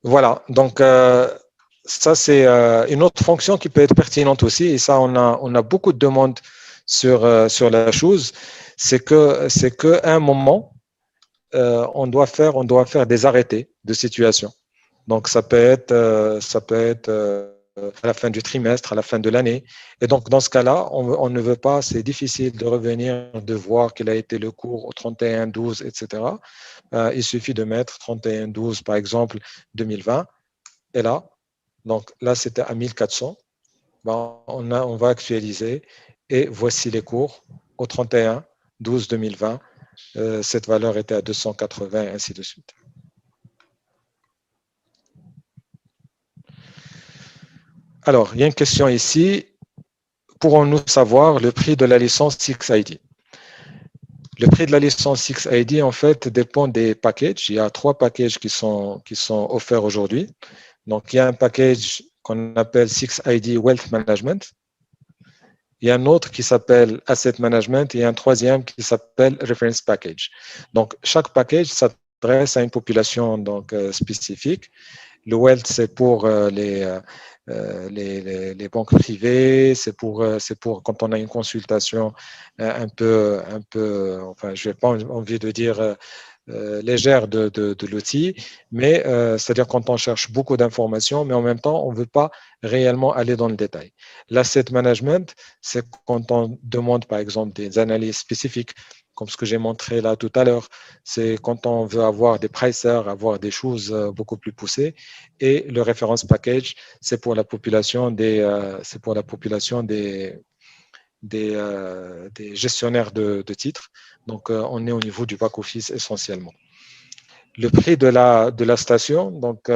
Voilà, donc ça c'est une autre fonction qui peut être pertinente aussi, et ça on a beaucoup de demandes sur la chose, c'est qu'à un moment on doit faire des arrêtés de situation. Donc ça peut être à la fin du trimestre, à la fin de l'année, et donc dans ce cas-là on ne veut pas, c'est difficile de revenir, de voir quel a été le cours au 31-12, etc. Il suffit de mettre 31-12 par exemple 2020. Et là, donc là, c'était à 1400. Ben, on va actualiser et voici les cours au 31-12-2020. Cette valeur était à 280, ainsi de suite. Alors, il y a une question ici. Pourrons-nous savoir le prix de la licence 6ID? Le prix de la licence 6ID, en fait, dépend des packages. Il y a 3 packages qui sont offerts aujourd'hui. Donc, il y a un package qu'on appelle 6ID Wealth Management. Il y a un autre qui s'appelle Asset Management et un troisième qui s'appelle Reference Package. Donc, chaque package s'adresse à une population donc, spécifique. Le Wealth, c'est pour les banques privées, c'est pour quand on a une consultation un peu, enfin, je n'ai pas envie de dire légère de l'outil, mais c'est-à-dire quand on cherche beaucoup d'informations, mais en même temps, on ne veut pas réellement aller dans le détail. L'asset management, c'est quand on demande, par exemple, des analyses spécifiques, comme ce que j'ai montré là tout à l'heure. C'est quand on veut avoir des pricers, avoir des choses beaucoup plus poussées. Et le reference package, c'est pour la population des gestionnaires de titres. Donc, on est au niveau du back-office essentiellement. Le prix de la station, donc,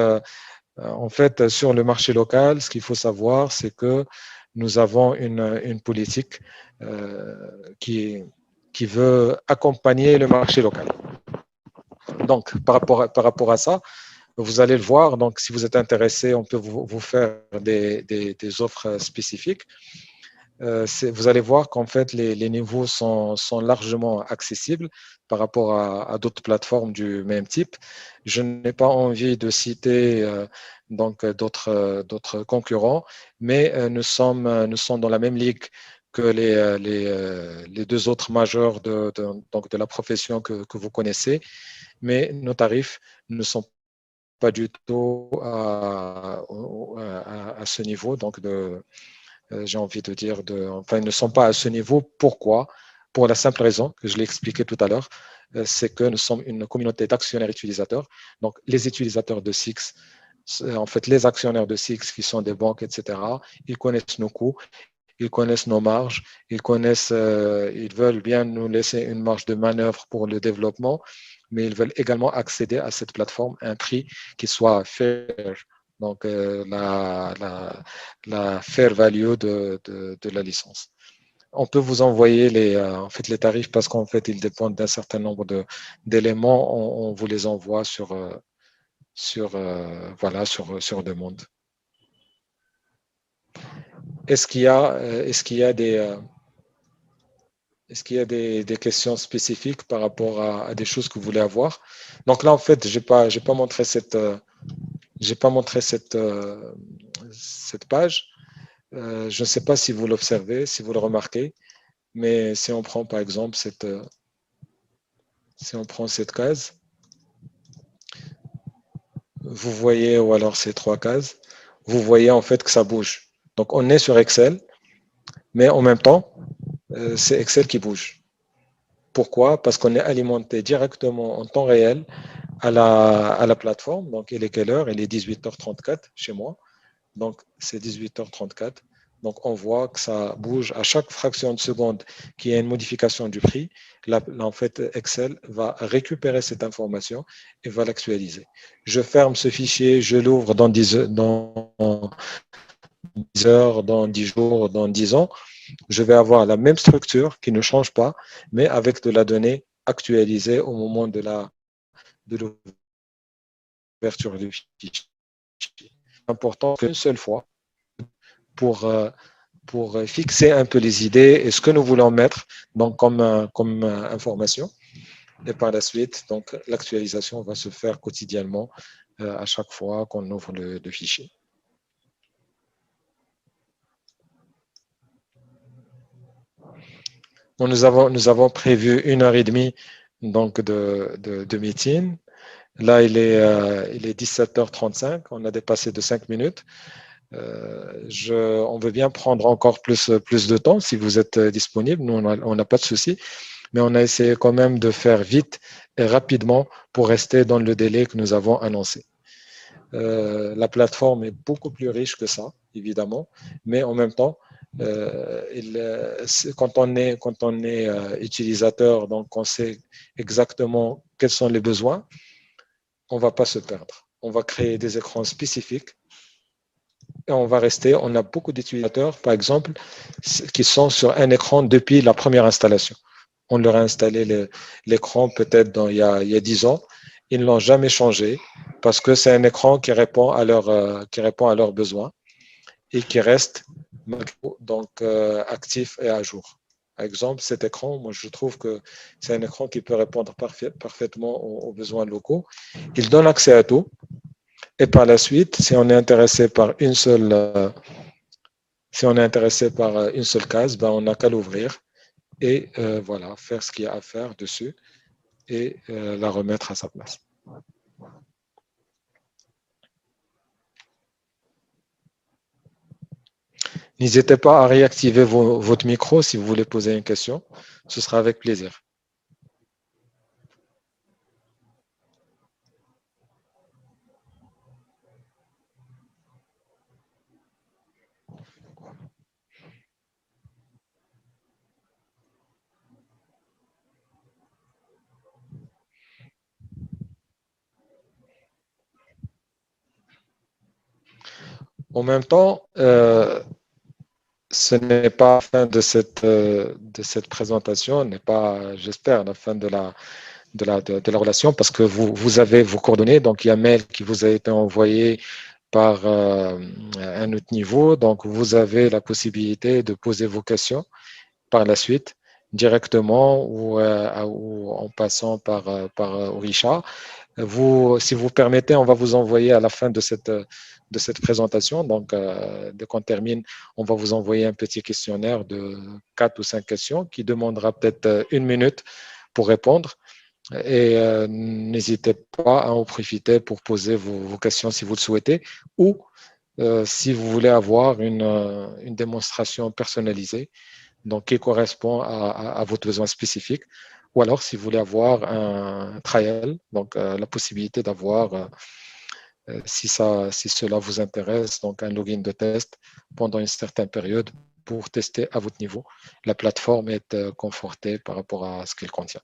en fait, sur le marché local, ce qu'il faut savoir, c'est que nous avons une politique qui veut accompagner le marché local. Donc, par rapport à ça, vous allez le voir. Donc, si vous êtes intéressé, on peut vous faire des offres spécifiques. Vous allez voir qu'en fait, les niveaux sont largement accessibles par rapport à d'autres plateformes du même type. Je n'ai pas envie de citer donc d'autres concurrents, mais nous sommes dans la même ligue que les deux autres majeurs donc de la profession que vous connaissez, mais nos tarifs ne sont pas du tout à ce niveau donc j'ai envie de dire, enfin, ils ne sont pas à ce niveau. Pourquoi? Pour la simple raison que je l'ai expliqué tout à l'heure, c'est que nous sommes une communauté d'actionnaires utilisateurs. Donc, les utilisateurs de SIX, en fait, les actionnaires de SIX qui sont des banques, etc., ils connaissent nos coûts, ils connaissent nos marges, ils veulent bien nous laisser une marge de manœuvre pour le développement, mais ils veulent également accéder à cette plateforme à un prix qui soit fair. Donc, la fair value de la licence. On peut vous envoyer en fait, les tarifs parce qu'en fait, ils dépendent d'un certain nombre d'éléments. On vous les envoie voilà, sur demande. Est-ce qu'il y a, des questions spécifiques par rapport à des choses que vous voulez avoir? Donc là, en fait, j'ai pas montré cette page. Je ne sais pas si vous l'observez, si vous le remarquez, mais si on prend par exemple si on prend cette case, vous voyez, ou alors ces trois cases, vous voyez en fait que ça bouge. Donc on est sur Excel, mais en même temps, c'est Excel qui bouge. Pourquoi? Parce qu'on est alimenté directement en temps réel à la plateforme. Donc il est quelle heure? Il est 18h34 chez moi. Donc c'est 18h34. Donc on voit que ça bouge à chaque fraction de seconde qu'il y a une modification du prix. Là, en fait, Excel va récupérer cette information et va l'actualiser. Je ferme ce fichier, je l'ouvre dans 10 heures, dans 10 jours, dans 10 ans. Je vais avoir la même structure qui ne change pas, mais avec de la donnée actualisée au moment de l'ouverture du fichier. C'est important qu'une seule fois pour fixer un peu les idées et ce que nous voulons mettre donc, comme information. Et par la suite, donc, l'actualisation va se faire quotidiennement à chaque fois qu'on ouvre le fichier. Bon, nous avons prévu 1h30 donc, de meeting. Là, il est 17h35. On a dépassé de 5 minutes. On veut bien prendre encore plus de temps si vous êtes disponible. Nous, on n'a pas de souci. Mais on a essayé quand même de faire vite et rapidement pour rester dans le délai que nous avons annoncé. La plateforme est beaucoup plus riche que ça, évidemment, mais en même temps, quand on est utilisateur, donc on sait exactement quels sont les besoins, on ne va pas se perdre. On va créer des écrans spécifiques et on va rester. On a beaucoup d'utilisateurs, par exemple, qui sont sur un écran depuis la première installation. On leur a installé l'écran peut-être il y a 10 ans. Ils ne l'ont jamais changé parce que c'est un écran qui répond à leurs besoins et qui reste donc, actif et à jour. Par exemple, cet écran, moi je trouve que c'est un écran qui peut répondre parfaitement aux besoins locaux. Il donne accès à tout. Et par la suite, si on est intéressé par une seule case, ben, on n'a qu'à l'ouvrir et voilà, faire ce qu'il y a à faire dessus et la remettre à sa place. N'hésitez pas à réactiver votre micro si vous voulez poser une question. Ce sera avec plaisir. En même temps, ce n'est pas la fin de cette présentation, n'est pas, j'espère, la fin de la relation parce que vous avez vos coordonnées. Donc, il y a un mail qui vous a été envoyé par un autre niveau. Donc, vous avez la possibilité de poser vos questions par la suite directement ou en passant par Orisha. Si vous permettez, on va vous envoyer à la fin de cette présentation. Donc, dès qu'on termine, on va vous envoyer un petit questionnaire de 4 ou 5 questions qui demandera peut-être 1 minute pour répondre. Et n'hésitez pas à en profiter pour poser vos questions si vous le souhaitez ou si vous voulez avoir une démonstration personnalisée, donc qui correspond à vos besoins spécifiques, ou alors si vous voulez avoir un trial, donc la possibilité d'avoir, si cela vous intéresse, donc un login de test pendant une certaine période pour tester à votre niveau. La plateforme est confortée par rapport à ce qu'elle contient.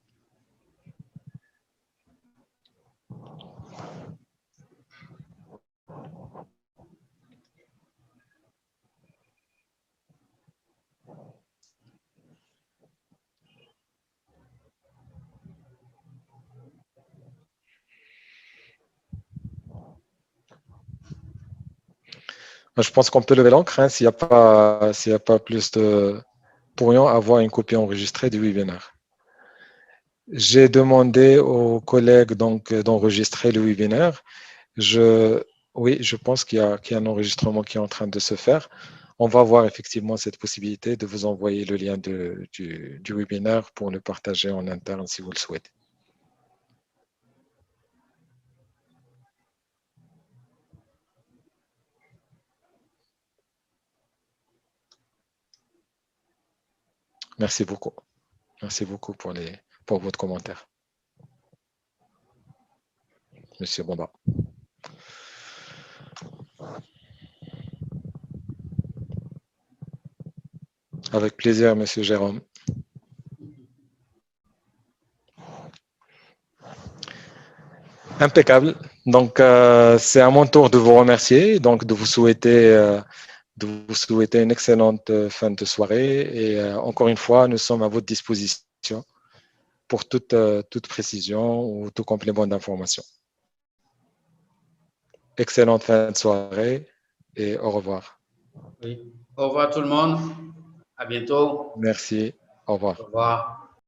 Je pense qu'on peut lever l'encre hein, s'il n'y a pas plus de... Pourrions avoir une copie enregistrée du webinaire. J'ai demandé aux collègues donc d'enregistrer le webinaire. Oui, je pense qu'il y a un enregistrement qui est en train de se faire. On va voir effectivement cette possibilité de vous envoyer le lien du webinaire pour le partager en interne si vous le souhaitez. Merci beaucoup. Merci beaucoup pour votre commentaire. Monsieur Bonda. Avec plaisir, Monsieur Jérôme. Impeccable. Donc, c'est à mon tour de vous remercier, donc de vous souhaiter une excellente fin de soirée. Et encore une fois, nous sommes à votre disposition pour toute précision ou tout complément d'information. Excellente fin de soirée et au revoir. Oui. Au revoir tout le monde. À bientôt. Merci. Au revoir. Au revoir.